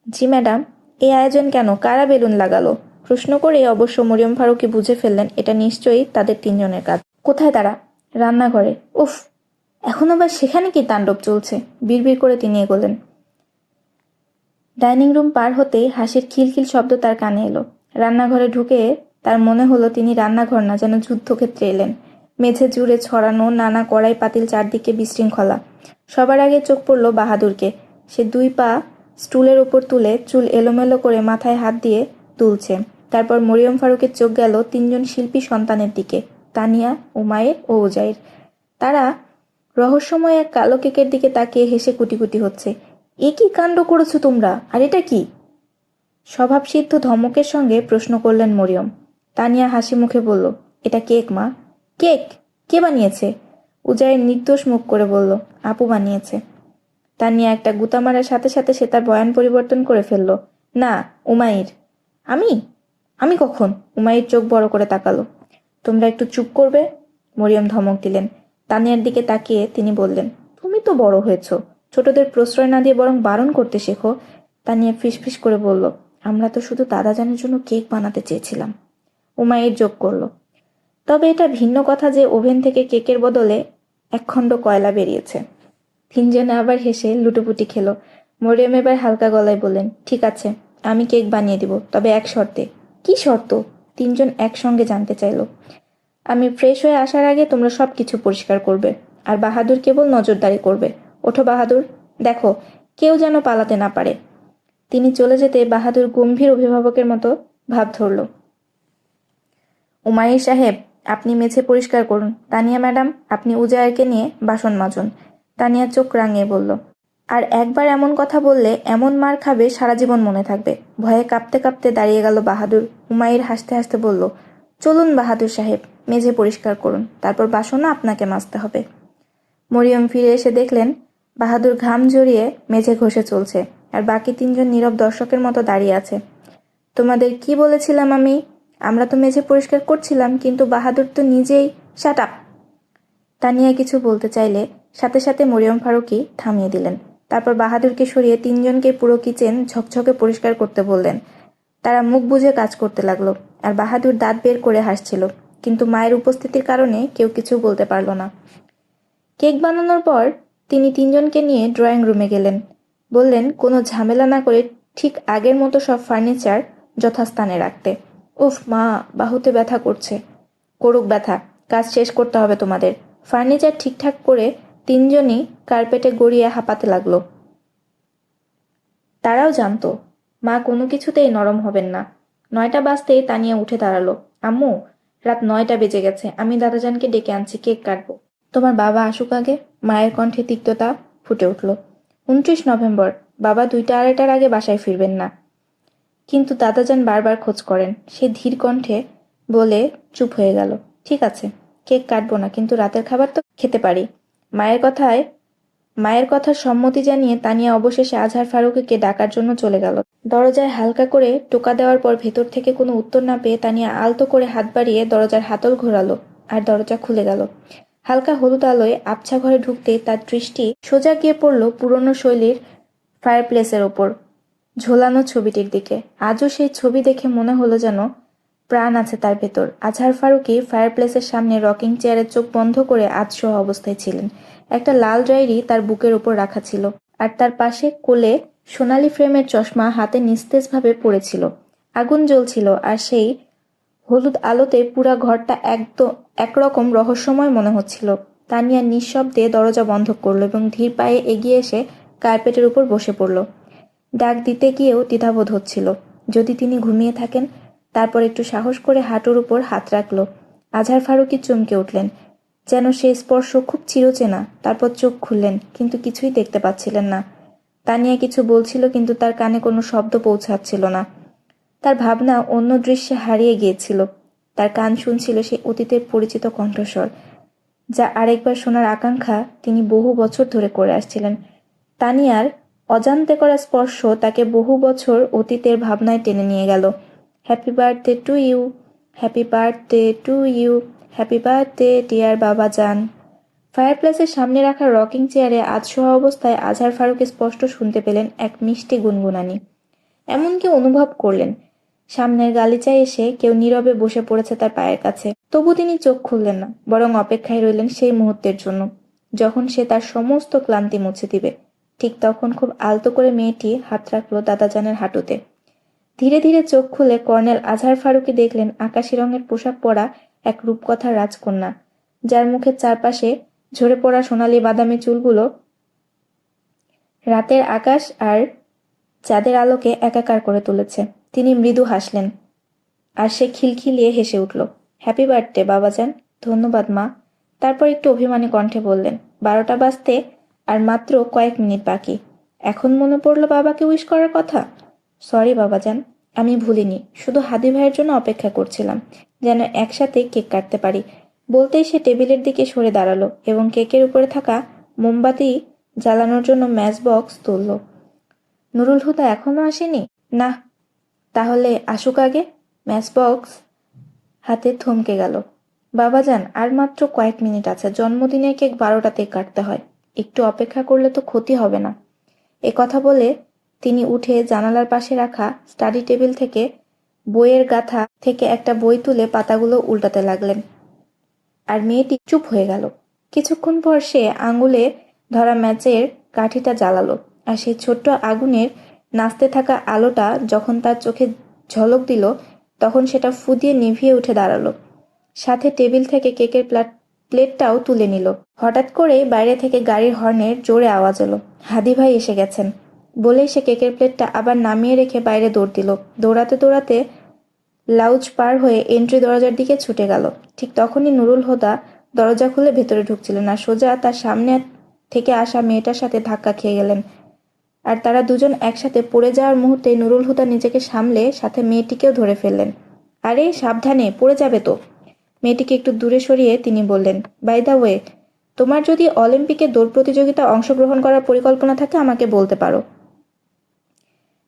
জি ম্যাডাম। এই আয়োজন কেন? কারা বেলুন লাগালো? প্রশ্ন করেই অবশ্য মরিয়ম ফারুকী বুঝে ফেললেন এটা নিশ্চয়ই তাদের 3 জনের কাজ। কোথায় তারা? রান্নাঘরে। উফ, এখন আবার সেখানে কি তাণ্ডব চলছে? বিড়বিড় করে তিনি এগোলেন। ডাইনিং রুম পার হতেই হাসির খিলখিল শব্দ তার কানে এলো। রান্নাঘরে ঢুকে তার মনে হলো তিনি রান্নাঘর না, যেন যুদ্ধক্ষেত্রে এলেন। মেঝে জুড়ে ছড়ানো নানা কড়াই পাতিল, চারদিকে বিশৃঙ্খলা। সবার আগে চোখ পড়ল বাহাদুরকে। সে 2 পা স্টুলের ওপর তুলে চুল এলোমেলো করে মাথায় হাত দিয়ে তুলছে। তারপর মরিয়ম ফারুকের চোখ গেল 3 জন শিল্পী সন্তানের দিকে, তানিয়া, উমাইর ও উজাইর। তারা রহস্যময় এক কালো কেকের দিকে তাকিয়ে হেসে কুটি কুটি হচ্ছে। এ কি কাণ্ড করেছো তোমরা? আর এটা কি? স্বভাবসিদ্ধ ধমকের সঙ্গে প্রশ্ন করলেন মরিয়ম। তানিয়া হাসি মুখে বলল, এটা কেক মা। কেক? কে বানিয়েছে? উজাইর নির্দোষ মুখ করে বলল, আপু বানিয়েছে। তানিয়া একটা গুতা মারার সাথে সাথে সে তার বয়ান পরিবর্তন করে ফেলল। না, উমাইর। আমি? আমি কখন? উমাইর চোখ বড় করে তাকালো। তোমরা একটু চুপ করবে? মরিয়ম ধমক দিলেন। তানিয়ার দিকে তাকিয়ে তিনি বললেন, তুমি তো বড় হয়েছ, ছোটদের প্রশ্রয় না দিয়ে বরং বারণ করতে শেখো। তানিয়া ফিসফিস করে বলল, আমরা তো শুধু দাদাজানের জন্য কেক বানাতে চেয়েছিলাম। উমাইর যোগ করল, তবে এটা ভিন্ন কথা যে ওভেন থেকে কেকের বদলে একখণ্ড কয়লা বেরিয়েছে। তিনজনে আবার হেসে লুটোপুটি খেলো। মরিয়ম এবার হালকা গলায় বললেন, ঠিক আছে, আমি কেক বানিয়ে দিব, তবে এক শর্তে। কি শর্ত? তিনজন একসঙ্গে জানতে চাইল। আমি ফ্রেশ হয়ে আসার আগে তোমরা সব কিছু পরিষ্কার করবে, আর বাহাদুর কেবল নজরদারি করবে। ওঠো বাহাদুর, দেখো কেউ যেন পালাতে না পারে। তিনি চলে যেতে বাহাদুর গম্ভীর অভিভাবকের মতো ভাব ধরল। উমাইর সাহেব, আপনি মেঝে পরিষ্কার করুন। তানিয়া ম্যাডাম, আপনি উজায়ারকে নিয়ে বাসন মাজুন। তানিয়া চোখ রাঙিয়ে বলল, আর একবার এমন কথা বললে এমন মার খাবে সারা জীবন মনে থাকবে। ভয়ে কাঁপতে কাঁপতে দাঁড়িয়ে গেল বাহাদুর। উমাইর হাসতে হাসতে বলল, চলুন বাহাদুর সাহেব, মেঝে পরিষ্কার করুন, তারপর বাসনও আপনাকে মাজতে হবে। মরিয়ম ফিরে এসে দেখলেন বাহাদুর ঘাম জড়িয়ে মেঝে ঘষে চলছে, আর বাকি তিনজন নীরব দর্শকের মতো দাঁড়িয়ে আছে। তোমাদের কি বলেছিলাম আমি? আমরা তো মেঝে পরিষ্কার করছিলাম, কিন্তু বাহাদুর তো নিজেই। Shut up! তানিয়া কিছু বলতে চাইলে সাথে সাথে মরিয়ম ফারুকী থামিয়ে দিলেন। তারপর বাহাদুরকে সরিয়ে তিনজনকে পুরো কিচেন ঝকঝকে পরিষ্কার করতে বললেন। তারা মুখ বুজে কাজ করতে লাগলো, আর বাহাদুর দাঁত বের করে হাসছিল, কিন্তু মায়ের উপস্থিতির কারণে কেউ কিছু বলতে পারল না। কেক বানানোর পর তিনি তিনজনকে নিয়ে ড্রয়িং রুমে গেলেন। বললেন কোনো ঝামেলা না করে ঠিক আগের মতো সব ফার্নিচার যথাস্থানে রাখতে। উফ মা, বাহুতে ব্যথা করছে। করুক ব্যথা, কাজ শেষ করতে হবে তোমাদের। ফার্নিচার ঠিকঠাক করে তিনজনই কার্পেটে গড়িয়ে হাঁপাতে লাগলো। তারাও জানতো মা কোনো কিছুতেই নরম হবেন না। 9টা বাজতেই তানিয়া উঠে দাঁড়ালো। আম্মু, রাত 9টা বেজে গেছে, আমি দাদাজানকে ডেকে আনছি, কেক কাটবো। তোমার বাবা আসুক আগে। মায়ের কণ্ঠে তিক্ততা ফুটে উঠল। 29 নভেম্বর, বাবা 2টা-2:30টার আগে বাসায় ফিরবেন না। কিন্তু দাদাজান বারবার খোঁজ করেন। সে ধীর কণ্ঠে বলে চুপ হয়ে গেল। ঠিক আছে, কেক কাটবো না, কিন্তু রাতের খাবার তো খেতে পারি। মায়ের কথার সম্মতি জানিয়ে তানিয়া অবশেষে আজহার ফারুকীকে ডাকার জন্য চলে গেল। দরজায় হালকা করে টোকা দেওয়ার পর ভেতর থেকে কোনো উত্তর না পেয়ে তানিয়া আলতো করে হাত বাড়িয়ে দরজার হাতল ঘোরালো, আর দরজা খুলে গেল। হালকা হলুদ আলোয় আবছা ঘরে ঢুকতেই তার দৃষ্টি সোজা গিয়ে পড়ল পুরনো শৈলীর ফায়ারপ্লেসের ওপর ঝোলানো ছবিটির দিকে। আজও সেই ছবি দেখে মনে হলো যেন প্রাণ আছে তার ভেতর। আজহার ফারুকী ফায়ারপ্লেসের সামনে রকিং চেয়ারে চোখ বন্ধ করে আধশোয়া অবস্থায় ছিলেন। একটা লাল ডায়েরি তার বুকের ওপর রাখা ছিল, আর তার পাশে কোলে সোনালি ফ্রেমের চশমা হাতে নিস্তেজভাবে পড়েছিল। আগুন জ্বলছিল, আর সেই হলুদ আলোতে পুরা ঘরটা একরকম রহস্যময় মনে হচ্ছিল। তানিয়া নিঃশব্দে দরজা বন্ধ করল এবং ধীর পায়ে এগিয়ে এসে কার্পেটের উপর বসে পড়ল। ডাক দিতে গিয়েও দ্বিধাবোধ হচ্ছিল। যদি তিনি ঘুমিয়ে থাকেন? তারপর একটু সাহস করে হাঁটুর উপর হাত রাখল। আজহার ফারুকী চমকে উঠলেন, যেন সেই স্পর্শ খুব চিরচেনা। তারপর চোখ খুললেন, কিন্তু কিছুই দেখতে পাচ্ছিলেন না। তানিয়া কিছু বলছিল, কিন্তু তার কানে কোনো শব্দ পৌঁছাচ্ছিল না। তার ভাবনা অন্য দৃশ্যে হারিয়ে গিয়েছিল। তার কান শুনছিল সেই অতীতের পরিচিত কণ্ঠস্বর, যা আরেকবার শোনার আকাঙ্ক্ষা তিনি বহু বছর ধরে করে আসছিলেন। তানিয়ার অজান্তে করা স্পর্শ তাকে বহু বছর অতীতের ভাবনায় টেনে নিয়ে গেল। Happy birthday to you, happy birthday to you, happy birthday dear baba যান। ফায়ারপ্লেসের সামনে রাখা রকিং চেয়ারে আধশোয়া অবস্থায় আজহার ফারুক স্পষ্ট শুনতে পেলেন এক মিষ্টি গুনগুনানি। এমনকি অনুভব করলেন সামনের গালিচায় এসে কেউ নীরবে বসে পড়েছে তার পায়ের কাছে। তবু তিনি চোখ খুললেন না, বরং অপেক্ষায় রইলেন সেই মুহূর্তের জন্য যখন সে তার সমস্ত ক্লান্তি মুছে দিবে। ঠিক তখন খুব আলতো করে মেয়েটি হাত রাখল দাদাজানের হাঁটুতে। ধীরে ধীরে চোখ খুলে কর্নেল আজহার ফারুকী দেখলেন আকাশি রঙের পোশাক পরা এক রূপকথার রাজকন্যা, যার মুখের চারপাশে ঝরে পড়া সোনালি বাদামি চুলগুলো রাতের আকাশ আর চাঁদের আলোকে একাকার করে তুলেছে। তিনি মৃদু হাসলেন, আর সে খিলখিলিয়ে হেসে উঠল। হ্যাপি বার্থডে বাবাজান। ধন্যবাদ মা। তারপর একটু অভিমানী কণ্ঠে বললেন, 12টা বাজতে আর মাত্র কয়েক মিনিট বাকি। এখন মনে পড়ল বাবাকে উইশ করার কথা। সরি বাবাজান। আমি ভুলিনি, শুধু হাদি ভাইয়ের জন্য অপেক্ষা করছিলাম, যেন একসাথে কেক কাটতে পারি। বলতেই সে টেবিলের দিকে সরে দাঁড়ালো এবং কেকের উপরে থাকা মোমবাতি জ্বালানোর জন্য ম্যাচ বক্স তুলল। নুরুল হুদা এখনো আসেনি? না। তাহলে আসুক আগে। ম্যাচ বক্স হাতে থমকে গেল। বাবাজান, আর মাত্র কয়েক মিনিট আছে, জন্মদিনের কেক 12টাতেই কাটতে হয়, একটু অপেক্ষা করলে তো ক্ষতি হবে না। কথা বলে তিনি উঠে জানালার পাশে রাখা স্টাডি টেবিল থেকে বইয়ের গাথা থেকে একটা বই তুলে পাতাগুলো উল্টাতে লাগলেন। আর মেয়েটি চুপ হয়ে গেল। কিছুক্ষণ পর সে আঙুলে ধরা ম্যাচের কাঠিটা জ্বালালো, আর সেই ছোট্ট আগুনের নাচতে থাকা আলোটা যখন তার চোখে ঝলক দিল, তখন সেটা ফু দিয়ে নিভিয়ে উঠে দাঁড়ালো। সাথে টেবিল থেকে কেকের প্লেটটাও তুলে নিল। হঠাৎ করেই বাইরে থেকে গাড়ির হর্নের জোরে আওয়াজ এলো। হাদি ভাই এসে গেছেন বলেই সে কেকের প্লেটটা আবার নামিয়ে রেখে বাইরে দৌড় দিল। দৌড়াতে দৌড়াতে লাউজ পার হয়ে এন্ট্রি দরজার দিকে ছুটে গেল। ঠিক তখনই নুরুল হুদা দরজা খুলে ভেতরে ঢুকছিলেন, আর সোজা তার সামনে থেকে আসা মেয়েটার সাথে ধাক্কা খেয়ে গেলেন। আর তারা দুজন একসাথে পড়ে যাওয়ার মুহূর্তে নুরুল হুদা নিজেকে সামলে সাথে মেয়েটিকেও ধরে ফেললেন। আরে সাবধানে, পড়ে যাবে তো। মেয়েটিকে একটু দূরে সরিয়ে তিনি বললেন, বাই দ্য ওয়ে, তোমার যদি অলিম্পিকে দৌড় প্রতিযোগিতায় অংশগ্রহণ করার পরিকল্পনা থাকে আমাকে বলতে পারো।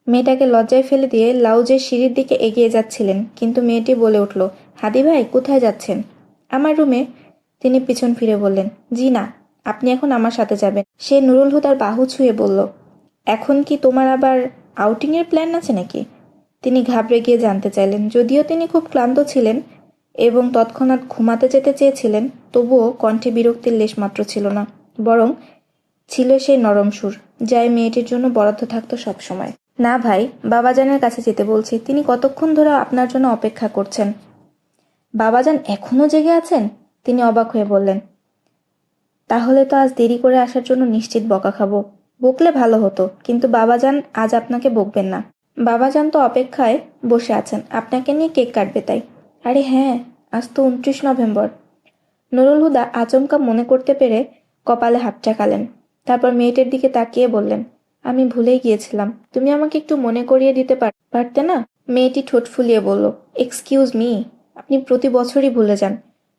মেয়েটাকে লজ্জায় ফেলে দিয়ে লাউজের সিঁড়ির দিকে এগিয়ে যাচ্ছিলেন, কিন্তু মেয়েটি বলে উঠল, হাদি ভাই কোথায় যাচ্ছেন? আমার রুমে। তিনি পিছন ফিরে বললেন, জি না, আপনি এখন আমার সাথে যাবেন। সে নুরুল হুদার বাহু ছুঁয়ে বলল, এখন কি তোমার আবার আউটিংয়ের প্ল্যান আছে নাকি? তিনি ঘাবড়ে গিয়ে জানতে চাইলেন। যদিও তিনি খুব ক্লান্ত ছিলেন এবং তৎক্ষণাৎ ঘুমাতে যেতে চেয়েছিলেন, তবুও কণ্ঠে বিরক্তির লেশমাত্র ছিল না, বরং ছিল সেই নরম সুর, যাই মেয়েটির জন্য বরাদ্দ থাকতো সবসময়। না ভাই, বাবাজানের কাছে যেতে বলছি, তিনি কতক্ষণ ধরে আপনার জন্য অপেক্ষা করছেন। বাবাজান এখনো জেগে আছেন? তিনি অবাক হয়ে বললেন, তাহলে তো আজ দেরি করে আসার জন্য নিশ্চিত বকা খাবো। বকলে ভালো হতো, কিন্তু বাবাজান আজ আপনাকে বকবেন না। বাবাজান তো অপেক্ষায় বসে আছেন, আপনাকে নিয়ে কেক কাটবে তাই। আরে হ্যাঁ, আজ তো 29 নভেম্বর। নুরুল হুদা আচমকা মনে করতে পেরে কপালে হাত ঠেকালেন। তারপর মেয়েটির দিকে তাকিয়ে বললেন, আমি ভুলেই গিয়েছিলাম, তুমি আমাকে একটু মনে করিয়ে দিতে পারতে না? মেয়েটি ঠোঁট ফুলিয়ে বলল, এক্সকিউজ মি, আপনি প্রতি বছরই ভুলে যান,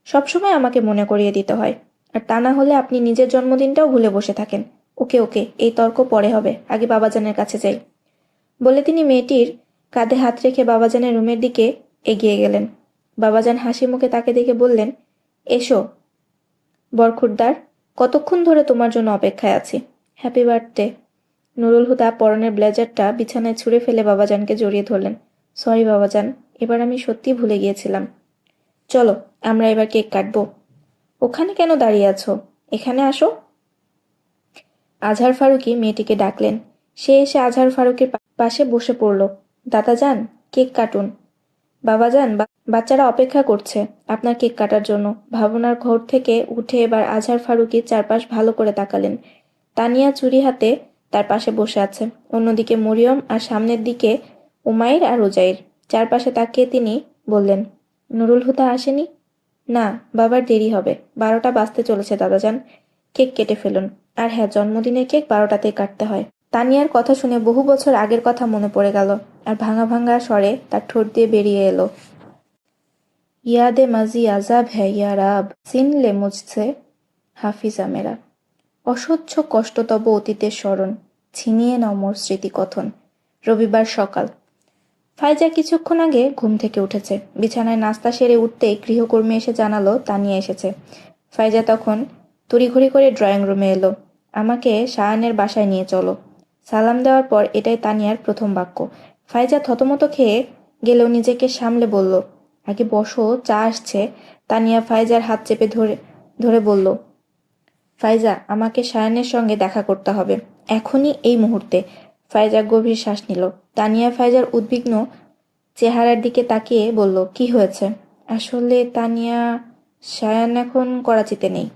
সবসময় আমাকে মনে করিয়ে দিতে হয়, আর তা না হলে আপনি নিজের জন্মদিনটাও ভুলে বসে থাকেন। ওকে ওকে, এই তর্ক পরে হবে, আগে বাবাজানের কাছে যাই। বলে তিনি মেয়েটির কাঁধে হাত রেখে বাবাজানের রুমের দিকে এগিয়ে গেলেন। বাবাজান হাসি মুখে তাকে দেখে বললেন, এসো বরখুরদার, কতক্ষণ ধরে তোমার জন্য অপেক্ষায় আছি। Happy birthday. নুরুল হুদা পরনের ব্লেজারটা বিছানায় ছুঁড়ে ফেলে বাবাজানকে জড়িয়ে ধরলেন। সরি বাবাজান, এবার আমি সত্যি ভুলে গিয়েছিলাম। চলো আমরা এবার কেক কাটবো। ওখানে কেন দাঁড়িয়ে আছো? এখানে আসো। আজহার ফারুকী মেয়েটিকে ডাকলেন। সে এসে আজহার ফারুকের পাশে বসে পড়ল। দাদাজান, কেক কাটুন। বাবাজান, বাচ্চারা অপেক্ষা করছে আপনার কেক কাটার জন্য। ভাবনার ঘর থেকে উঠে এবার আজহার ফারুকী চারপাশ ভালো করে তাকালেন। তানিয়া চুরি হাতে তার পাশে বসে আছে, অন্যদিকে মরিয়ম, আর সামনের দিকে উমাইর আর উজাইর। চারপাশে তাকিয়ে তিনি বললেন, নুরুল হুদা আসেনি? না, বাবার দেরি হবে, 12টা বাজতে চলেছে দাদাজান, কেক কেটে ফেলুন। আর হ্যাঁ, জন্মদিনের কেক 12টাতেই কাটতে হয়। তানিয়ার কথা শুনে বহু বছর আগের কথা মনে পড়ে গেল, আর ভাঙা ভাঙা স্বরে তার ঠোঁট দিয়ে বেরিয়ে এলো, ইয়াদে মাজি আজাব হ্যাঁ ইয়া রাব, সিন লে মুঝসে হাফিজা মেরা। অসহ্য কষ্টতব অতীতের স্মরণ, ছিনিয়ে নাও মোর স্মৃতিকথন। রবিবার সকাল। ফাইজা কিছুক্ষণ আগে ঘুম থেকে উঠেছে। বিছানায় নাস্তা সেরে উঠতেই গৃহকর্মী এসে জানালো তানিয়া এসেছে। ফাইজা তখন তড়িঘড়ি করে ড্রয়িং রুমে এলো। আমাকে সায়ানের বাসায় নিয়ে চলো। সালাম দেওয়ার পর এটাই তানিয়ার প্রথম বাক্য। ফাইজা থতমত খেয়ে গেলেও নিজেকে সামলে বলল, আগে বসো, চা আসছে। তানিয়া ফাইজার হাত চেপে ধরে ধরে বলল, ফাইজা, আমাকে সায়ানের সঙ্গে দেখা করতে হবে, এখনই, এই মুহূর্তে। ফাইজা গভীর শ্বাস নিল। তানিয়া ফাইজার উদ্বিগ্ন চেহারার দিকে তাকিয়ে বলল, কি হয়েছে? আসলে তানিয়া, সায়ান এখন করাচিতে নেই।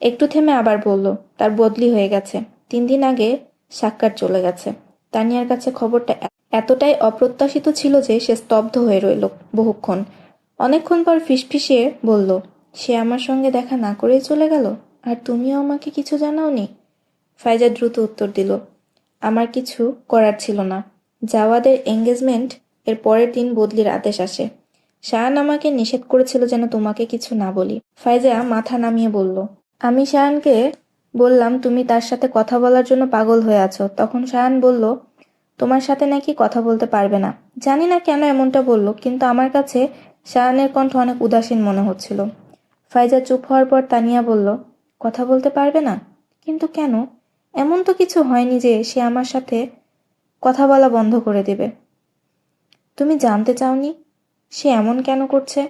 একটু থেমে আবার বলল, তার বদলি হয়ে গেছে, 3 দিন আগে সাক্কার চলে গেছে। তানিয়ার কাছে খবরটা এতটাই অপ্রত্যাশিত ছিল যে সে স্তব্ধ হয়ে রইল বহুক্ষণ। অনেকক্ষণ পর ফিসফিসিয়ে বলল, সে আমার সঙ্গে দেখা না করেই চলে গেল? আর তুমিও আমাকে কিছু জানাওনি? ফাইজা দ্রুত উত্তর দিল, আমার কিছু করার ছিল না, জাওয়াদের এঙ্গেজমেন্ট এর পরের দিন বদলির আদেশ আসে। শায়ান আমাকে নিষেধ করেছিল যেন তোমাকে কিছু না বলি। ফাইজা মাথা নামিয়ে বলল। আমি শায়ানকে বললাম তুমি তার সাথে কথা বলার জন্য পাগল হয়ে আছো। তখন শায়ান বলল তোমার সাথে নাকি কথা বলতে পারবে না। জানি না কেন এমনটা বলল, কিন্তু আমার কাছে শায়ানের কণ্ঠ অনেক উদাসীন মনে হচ্ছিল। ফাইজা চুপ হওয়ার পর তানিয়া বলল, কথা বলতে পারবে না? কিন্তু কেন? এমন তো কিছু হয়নি যে সে আমার সাথে কথা বলা বন্ধ করে দেবে। তুমি জানতে চাওনি সে এমন কেন করছে?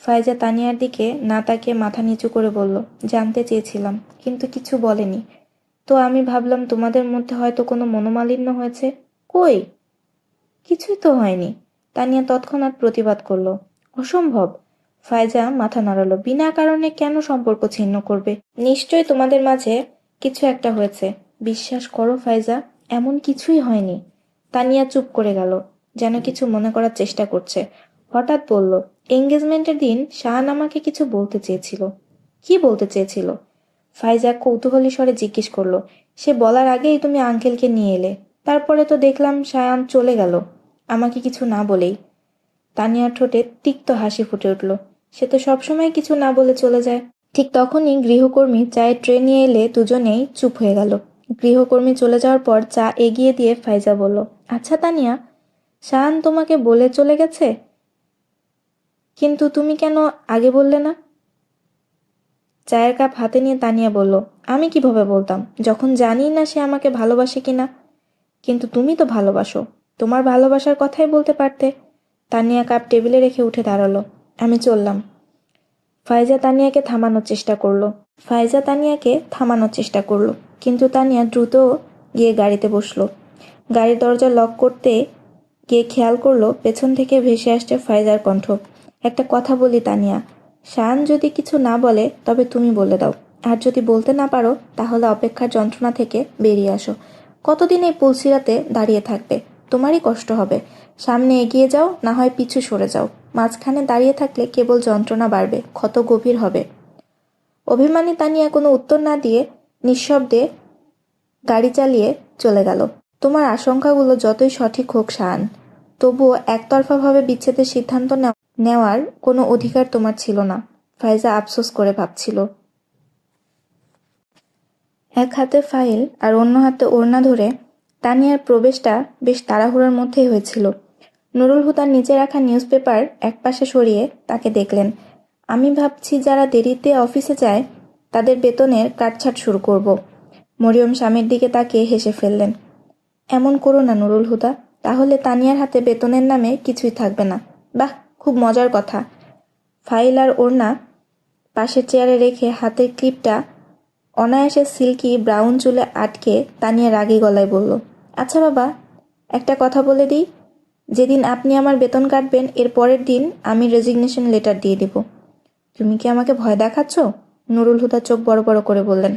ফাইজা তানিয়ার দিকে না তাকিয়ে মাথা নিচু করে বলল, জানতে চেয়েছিলাম, কিন্তু কিছু বলেনি। তো আমি ভাবলাম তোমাদের মধ্যে হয়তো কোনো মনোমালিন্য হয়েছে। কই, কিছুই তো হয়নি। তানিয়া তৎক্ষণাৎ প্রতিবাদ করল, অসম্ভব। ফাইজা মাথা নাড়ালো, বিনা কারণে কেন সম্পর্ক ছিন্ন করবে? নিশ্চয়ই তোমাদের মাঝে কিছু একটা হয়েছে। বিশ্বাস করো ফাইজা, এমন কিছুই হয়নি। তানিয়া চুপ করে গেল, যেন কিছু মনে করার চেষ্টা করছে। হঠাৎ বলল, এঙ্গেজমেন্টের দিন শাহান আমাকে কিছু বলতে চেয়েছিল। কি বলতে চেয়েছিল? ফাইজা কৌতূহলী স্বরে জিজ্ঞেস করলো। সে বলার আগেই তুমি আঙ্কেলকে নিয়ে এলে। তারপরে তো দেখলাম শায়ান চলে গেল আমাকে কিছু না বলেই। তানিয়ার ঠোঁটে তিক্ত হাসি ফুটে উঠল। সে তো সবসময় কিছু না বলে চলে যায়। ঠিক তখনই গৃহকর্মী চায়ের ট্রে নিয়ে এলে দুজনেই চুপ হয়ে গেল। গৃহকর্মী চলে যাওয়ার পর চা এগিয়ে দিয়ে ফাইজা বলল, আচ্ছা তানিয়া, শায়ান তোমাকে বলে চলে গেছে, কিন্তু তুমি কেন আগে বললে না? চায়ের কাপ হাতে নিয়ে তানিয়া বলল, আমি কিভাবে বলতাম যখন জানি না সে আমাকে ভালোবাসে কিনা? কিন্তু তুমি তো ভালোবাসো, তোমার ভালোবাসার কথাই বলতে পারতে। তানিয়া কাপ টেবিলে রেখে উঠে দাঁড়ালো। আমি চললাম। ফাইজা তানিয়াকে থামানোর চেষ্টা করলো, কিন্তু তানিয়া দ্রুত গিয়ে গাড়িতে বসলো। গাড়ির দরজা লক করতে গিয়ে খেয়াল করলো পেছন থেকে ভেসে আসছে ফাইজার কণ্ঠ। একটা কথা বলি তানিয়া, শান যদি কিছু না বলে তবে তুমি বলে দাও, আর যদি বলতে না পারো তাহলে অপেক্ষার যন্ত্রণা থেকে বেরিয়ে আসো। কতদিন এই পুলসিরাতে দাঁড়িয়ে থাকবে? তোমারই কষ্ট হবে। সামনে এগিয়ে যাও, না হয় পিছু সরে যাও। মাঝখানে দাঁড়িয়ে থাকলে কেবল যন্ত্রণা বাড়বে, ক্ষত গভীর হবে। অভিমানী তানিয়া কোনো উত্তর না দিয়ে নিঃশব্দে গাড়ি চালিয়ে চলে গেল। তোমার আশঙ্কাগুলো যতই সঠিক হোক শান, তবুও একতরফাভাবে বিচ্ছেদের সিদ্ধান্ত নেওয়ার কোনো অধিকার তোমার ছিল না। ফাইজা আফসোস করে ভাবছিল। এক হাতে ফাইল আর অন্য হাতে ওড়না ধরে তানিয়ার প্রবেশটা বেশ তাড়াহুড়োর মধ্যেই হয়েছিল। নুরুল হুদার নিচে রাখা নিউজপেপার একপাশে সরিয়ে তাকে দেখলেন। আমি ভাবছি যারা দেরিতে অফিসে যায় তাদের বেতনের কাটছাঁট শুরু করব। মরিয়ম স্বামীর দিকে তাকিয়ে হেসে ফেললেন। এমন করো না নুরুল হুদা, তাহলে তানিয়ার হাতে বেতনের নামে কিছুই থাকবে না। বাহ, খুব মজার কথা। ফাইল আর ওড়না পাশের চেয়ারে রেখে হাতের ক্লিপটা অনায়াসে সিল্কি ব্রাউন চুলে আটকে তানিয়া রাগী গলায় বলল, আচ্ছা বাবা, একটা কথা বলে দিই, যেদিন আপনি আমার বেতন কাটবেন এর পরের দিন আমি রেজিগনেশন লেটার দিয়ে দেব। তুমি কি আমাকে ভয় দেখাচ্ছ? নুরুল হুদা চোখ বড় বড় করে বললেন।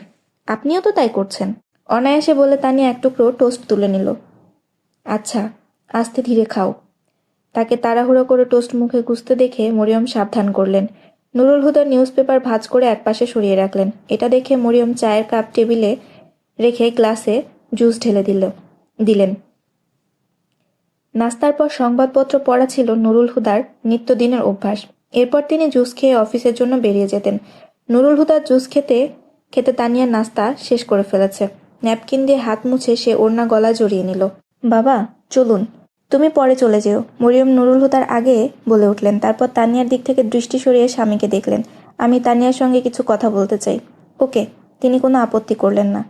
আপনিও তো তাই করছেন। অনায়াসে বলে তানিয়া এক টুকরো টোস্ট তুলে নিল। আচ্ছা, আস্তে ধীরে খাও। তাকে তাড়াহুড়ো করে টোস্ট মুখে গুজতে দেখে মরিয়ম সাবধান করলেন। নুরুল হুদার নিউজপেপার ভাঁজ করে একপাশে সরিয়ে রাখলেন। এটা দেখে মরিয়ম চায়ের কাপ টেবিলে রেখে গ্লাসে জুস ঢেলে দিলেন। নাস্তার পর সংবাদপত্র পড়া ছিল নুরুল হুদার নিত্যদিনের অভ্যাস। এরপর তিনি জুস খেয়ে অফিসের জন্য বেরিয়ে যেতেন। নুরুল হুদার জুস খেতে খেতে তানিয়ার নাস্তা শেষ করে ফেলেছে। ন্যাপকিন দিয়ে হাত মুছে সে ওড়না গলায় জড়িয়ে নিল। বাবা, চলুন। তুমি পরে চলে যেও, মরিয়ম নুরুল হুদার আগে বলে উঠলেন। তারপর তানিয়ার দিক থেকে দৃষ্টি সরিয়ে স্বামীকে দেখলেন। আমি তানিয়ার সঙ্গে কিছু কথা বলতে চাই। ওকে। তিনি কোনো আপত্তি করলেন না।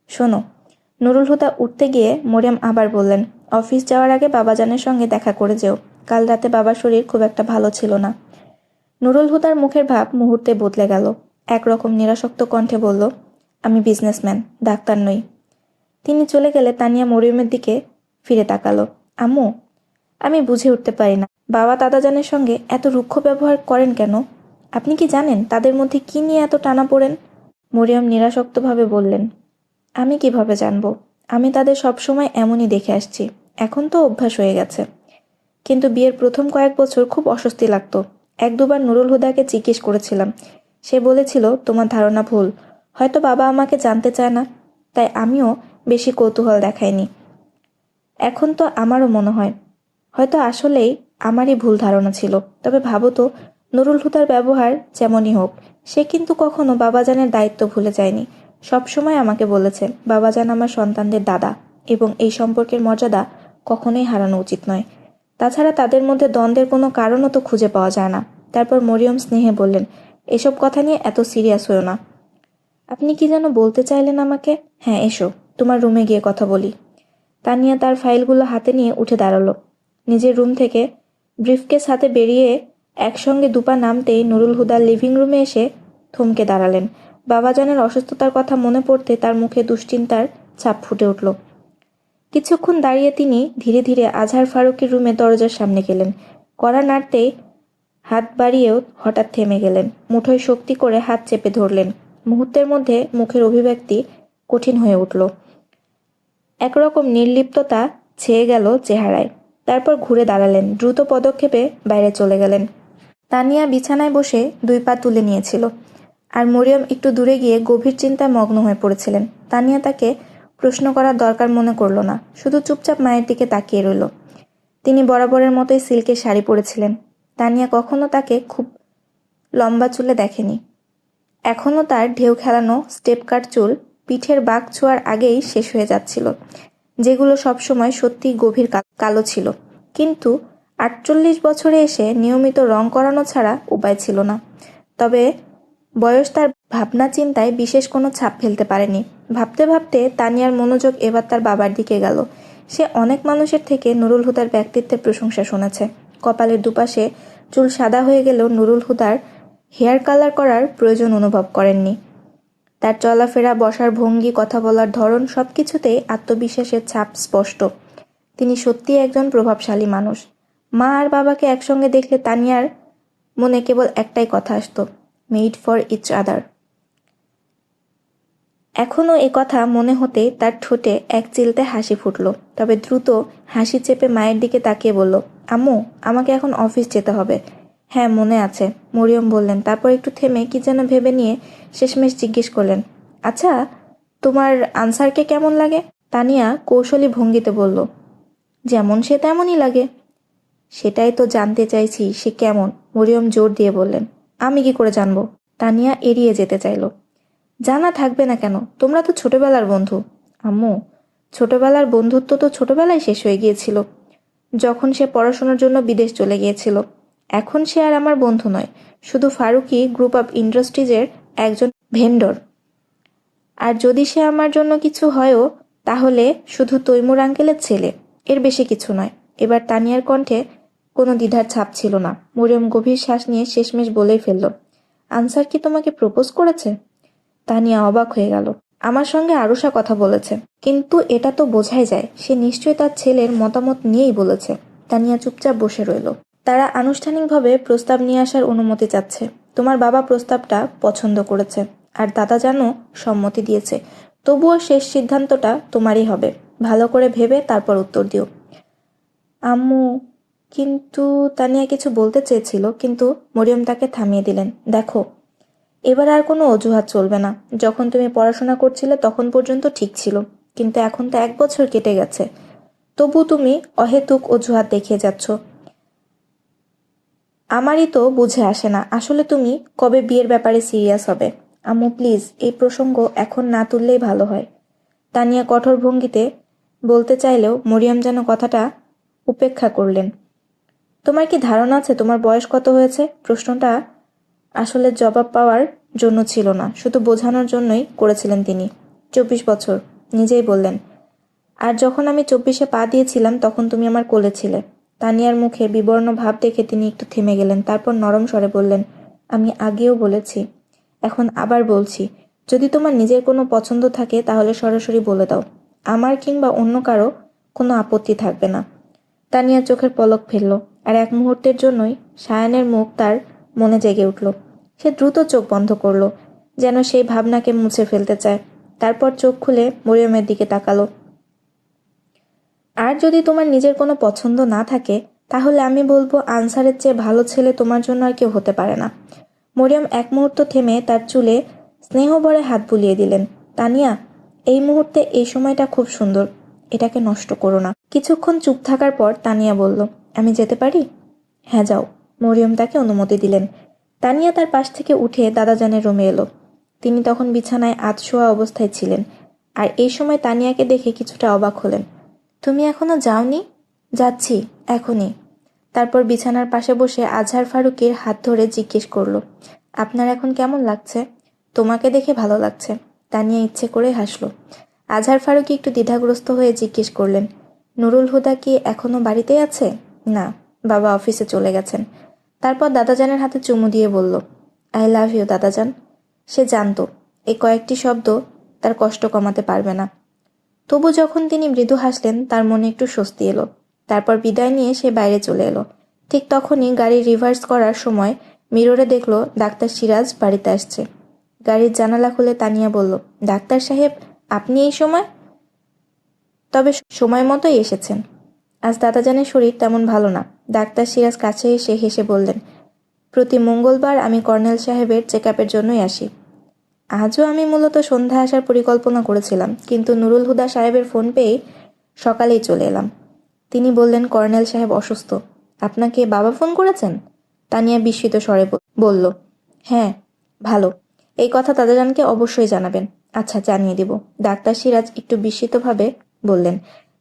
শোনো। নুরুল হুদা উঠতে গিয়ে মরিয়ম আবার বললেন, অফিস যাওয়ার আগে বাবাজানের সঙ্গে দেখা করে যেও। কাল রাতে বাবার শরীর খুব একটা ভালো ছিল না। নুরুল হুদার মুখের ভাব মুহূর্তে বদলে গেল। একরকম নিরাসক্ত কণ্ঠে বলল, আমি বিজনেসম্যান, ডাক্তার নই। তিনি চলে গেলে তানিয়া মরিয়মের দিকে ফিরে তাকালো। আম্মু, আমি বুঝে উঠতে পারি না, বাবা দাদাজানের সঙ্গে এত রুক্ষ ব্যবহার করেন কেন? আপনি কি জানেন তাদের মধ্যে কি নিয়ে এত টানা পড়েন? মরিয়ম নিরাসক্তভাবে বললেন, আমি কিভাবে জানবো? আমি তাদের সবসময় এমনই দেখে আসছি। এখন তো অভ্যাস হয়ে গেছে, কিন্তু বিয়ের প্রথম কয়েক বছর খুব অস্বস্তি লাগতো। এক দুবার নুরুল হুদাকে জিজ্ঞেস করেছিলাম। সে বলেছিল তোমার ধারণা ভুল, হয়তো বাবা আমাকে জানতে চায় না, তাই আমিও বেশি কৌতূহল দেখাইনি। এখন তো আমারও মনে হয় হয়তো আসলেই আমারই ভুল ধারণা ছিল। তবে ভাবো তো, নুরুল হুদার ব্যবহার যেমনই হোক, সে কিন্তু কখনো বাবাজানের দায়িত্ব ভুলে যায়নি। সবসময় আমাকে বলেছে বাবাজান আমার সন্তানদের দাদা, এবং এই সম্পর্কের মর্যাদা কখনোই হারানো উচিত নয়। তাছাড়া তাদের মধ্যে দ্বন্দ্বের কোনো কারণও তো খুঁজে পাওয়া যায় না। তারপর মরিয়ম স্নেহে বললেন, এসব কথা নিয়ে এত সিরিয়াস হয়েও না। আপনি কি যেন বলতে চাইলেন আমাকে? হ্যাঁ, এসো, তোমার রুমে গিয়ে কথা বলি। তানিয়া তার ফাইলগুলো হাতে নিয়ে উঠে দাঁড়ালো। নিজের রুম থেকে ব্রিফকেস হাতে বেরিয়ে একসঙ্গে দুপা নামতেই নুরুল হুদার লিভিং রুমে এসে থমকে দাঁড়ালেন। বাবাজানের অসুস্থতার কথা মনে পড়তে তার মুখে দুশ্চিন্তার ছাপ ফুটে উঠল। কিছুক্ষণ দাঁড়িয়ে তিনি ধীরে ধীরে আজহার ফারুকের রুমে দরজার সামনে গেলেন। কড়া নাড়তেই হাত বাড়িয়েও হঠাৎ থেমে গেলেন। মুঠোয় শক্তি করে হাত চেপে ধরলেন। মুহূর্তের মধ্যে মুখের অভিব্যক্তি কঠিন হয়ে উঠল। একরকম নির্লিপ্ততা ছেয়ে গেল চেহারায়। তারপর ঘুরে দাঁড়ালেন, দ্রুত পদক্ষেপে বাইরে চলে গেলেন। তানিয়া বিছানায় বসে 2 পা তুলে নিয়েছিল, আর মরিয়ম একটু দূরে গিয়ে গভীর চিন্তায় মগ্ন হয়ে পড়েছিলেন। তানিয়া তাকে প্রশ্ন করার দরকার মনে করল না, শুধু চুপচাপ মায়ের দিকে তাকিয়ে রইল। তিনি বরাবরের মতোই সিল্কের শাড়ি পরেছিলেন। তানিয়া কখনো তাকে খুব লম্বা চুলে দেখেনি। এখনও তার ঢেউ খেলানো স্টেপ কাট চুল পিঠের বাঁক ছোঁয়ার আগেই শেষ হয়ে যাচ্ছিল, যেগুলো সবসময় সত্যিই গভীর কালো ছিল। কিন্তু 48 বছরে এসে নিয়মিত রং করানো ছাড়া উপায় ছিল না। তবে বয়স তার ভাবনা চিন্তায় বিশেষ কোনো ছাপ ফেলতে পারেনি। ভাবতে ভাবতে তানিয়ার মনোযোগ এবার তার বাবার দিকে গেল। সে অনেক মানুষের থেকে নুরুল হুদার ব্যক্তিত্বের প্রশংসা শুনেছে। কপালের দুপাশে চুল সাদা হয়ে গেলেও নুরুল হুদার হেয়ার কালার করার প্রয়োজন অনুভব করেননি। তার চলাফেরা, বসার ভঙ্গি, কথা বলার ধরন সবকিছুতেই আত্মবিশ্বাসের ছাপ স্পষ্ট। তিনি সত্যিই একজন প্রভাবশালী মানুষ। মা আর বাবাকে একসঙ্গে দেখলে তানিয়ার মনে কেবল একটাই কথা আসতো, মেড ফর ইচ আদার। এখনও এ কথা মনে হতেই তার ঠোঁটে এক চিলতে হাসি ফুটল। তবে দ্রুত হাসি চেপে মায়ের দিকে তাকিয়ে বলল, আম্মু, আমাকে এখন অফিস যেতে হবে। হ্যাঁ, মনে আছে, মরিয়ম বললেন। তারপর একটু থেমে কি যেন ভেবে নিয়ে শেষমেশ জিজ্ঞেস করলেন, আচ্ছা, তোমার আনসারকে কেমন লাগে? তানিয়া কৌশলী ভঙ্গিতে বলল, যেমন সে তেমনই লাগে। সেটাই তো জানতে চাইছি, সে কেমন? মরিয়ম জোর দিয়ে বললেন। আমি কি করে জানবো? তানিয়া এড়িয়ে যেতে চাইল। জানা থাকবে না কেন, তোমরা তো ছোটবেলার বন্ধু। আম্মু, ছোটবেলার বন্ধুত্ব তো ছোটবেলায় শেষ হয়ে গিয়েছিল, যখন সে পড়াশোনার জন্য বিদেশ চলে গিয়েছিল। এখন সে আর আমার বন্ধু নয়, শুধু ফারুকি গ্রুপ অফ ইন্ডাস্ট্রিজের একজন ভেন্ডর। আর যদি সে আমার জন্য কিছু হয়ও, তাহলে শুধু তৈমুর আঙ্কেলের ছেলে, এর বেশি কিছু নয়। এবার তানিয়ার কণ্ঠে কোনো দ্বিধার ছাপ ছিল না। মরিয়ম গভীর শ্বাস নিয়ে শেষমেশ বলেই ফেলল, আনসার কি তোমাকে প্রপোজ করেছে? তানিয়া অবাক হয়ে গেল। আমার সঙ্গে আরুষা কথা বলেছে, কিন্তু এটা তো বোঝাই যায় সে নিশ্চয়ই তার ছেলের মতামত নিয়েই বলেছে। তানিয়া চুপচাপ বসে রইল। তারা আনুষ্ঠানিকভাবে প্রস্তাব নিয়ে আসার অনুমতি চাচ্ছে। তোমার বাবা প্রস্তাবটা পছন্দ করেছে, আর দাদা জানো সম্মতি দিয়েছে। তবুও শেষ সিদ্ধান্তটা তোমারই হবে। ভালো করে ভেবে তারপর উত্তর দিও। আম্মু, কিন্তু তানিয়া কিছু বলতে চেয়েছিল, কিন্তু মরিয়ম তাকে থামিয়ে দিলেন। দেখো, এবার আর কোনো অজুহাত চলবে না। যখন তুমি পড়াশোনা করছিলে তখন পর্যন্ত ঠিক ছিল, কিন্তু এখন তো 1 বছর কেটে গেছে। তবু তুমি অহেতুক অজুহাত দেখিয়ে যাচ্ছ। আমারই তো বুঝে আসে না আসলে তুমি কবে বিয়ের ব্যাপারে সিরিয়াস হবে। আম্মু, প্লিজ, এই প্রসঙ্গ এখন না তুললেই ভালো হয়। তানিয়া কঠোর ভঙ্গিতে বলতে চাইলেও মরিয়ম যেন কথাটা উপেক্ষা করলেন। তোমার কি ধারণা আছে তোমার বয়স কত হয়েছে? প্রশ্নটা আসলে জবাব পাওয়ার জন্য ছিল না, শুধু বোঝানোর জন্যই করেছিলেন তিনি। 24 বছর, নিজেই বললেন। আর যখন আমি 24-এ পা দিয়েছিলাম তখন তুমি আমার কোলে ছিলে। তানিয়ার মুখে বিবর্ণ ভাব দেখে তিনি একটু থেমে গেলেন। তারপর নরম স্বরে বললেন, আমি আগেও বলেছি, এখন আবার বলছি, যদি তোমার নিজের কোনো পছন্দ থাকে তাহলে সরাসরি বলে দাও। আমার কিংবা অন্য কারো কোনো আপত্তি থাকবে না। তানিয়া চোখের পলক ফেলল, আর এক মুহূর্তের জন্যই সায়ানের মুখ তার মনে জেগে উঠল। সে দ্রুত চোখ বন্ধ করল, যেন সেই ভাবনাকে মুছে ফেলতে চায়। তারপর চোখ খুলে মরিয়মের দিকে তাকালো। আর যদি তোমার নিজের কোনো পছন্দ না থাকে, তাহলে আমি বলবো আনসারের চেয়ে ভালো ছেলে তোমার জন্য আর কেউ হতে পারে না। মরিয়ম এক মুহূর্ত থেমে তার চুলে স্নেহভরে হাত বুলিয়ে দিলেন। তানিয়া, এই মুহূর্তে এই সময়টা খুব সুন্দর, এটাকে নষ্ট করো না। কিছুক্ষণ চুপ থাকার পর তানিয়া বলল, আমি যেতে পারি? হ্যাঁ যাও। মরিয়ম তাকে অনুমতি দিলেন। তানিয়া তার পাশ থেকে উঠে দাদাজানের রুমে এলো। তিনি তখন বিছানায় আধশোয়া অবস্থায় ছিলেন, আর এই সময় তানিয়াকে দেখে কিছুটা অবাক হলেন। তুমি এখনো যাওনি? যাচ্ছি, এখনই। তারপর বিছানার পাশে বসে আজহার ফারুকের হাত ধরে জিজ্ঞেস করল, আপনার এখন কেমন লাগছে? তোমাকে দেখে ভালো লাগছে। তানিয়া ইচ্ছে করে হাসল। আজহার ফারুক একটু দ্বিধাগ্রস্ত হয়ে জিজ্ঞেস করলেন, নুরুল হুদা কি এখনো বাড়িতেই আছে? না, বাবা অফিসে চলে গেছেন। তারপর দাদাজানের হাতে চুমু দিয়ে বলল, আই লাভ ইউ দাদাজান। সে জানত এই কয়েকটি শব্দ তার কষ্ট কমাতে পারবে না। তবু যখন তিনি মৃদু হাসলেন তার মনে একটু স্বস্তি এলো। তারপর বিদায় নিয়ে সে বাইরে চলে এলো। ঠিক তখনই গাড়ি রিভার্স করার সময় মিররে দেখলো ডাক্তার সিরাজ বাড়িতে আসছে। গাড়ির জানালা খুলে তানিয়া বলল, ডাক্তার সাহেব, আপনি এই সময়? তবে সময় মতোই এসেছেন। আজ দাদাজানের শরীর তেমন ভালো না। ডাক্তার সিরাজ কাছে এসে হেসে বললেন, প্রতি মঙ্গলবার আমি কর্নেল সাহেবের চেক আপের জন্যই আসি। আজও আমি মূলত সন্ধ্যা আসার পরিকল্পনা করেছিলাম, কিন্তু নুরুল হুদা সাহেবের ফোন পেয়েই সকালেই চলে এলাম। তিনি বললেন, কর্নেল সাহেব অসুস্থ। আপনাকে বাবা ফোন করেছেন? তানিয়া বিস্মিত স্বরে বলল, হ্যাঁ। ভালো। এই কথা দাদাজানকে অবশ্যই জানাবেন। আচ্ছা, জানিয়ে দিব। ডাক্তার সিরাজ একটু বিস্মিতভাবে বললেন।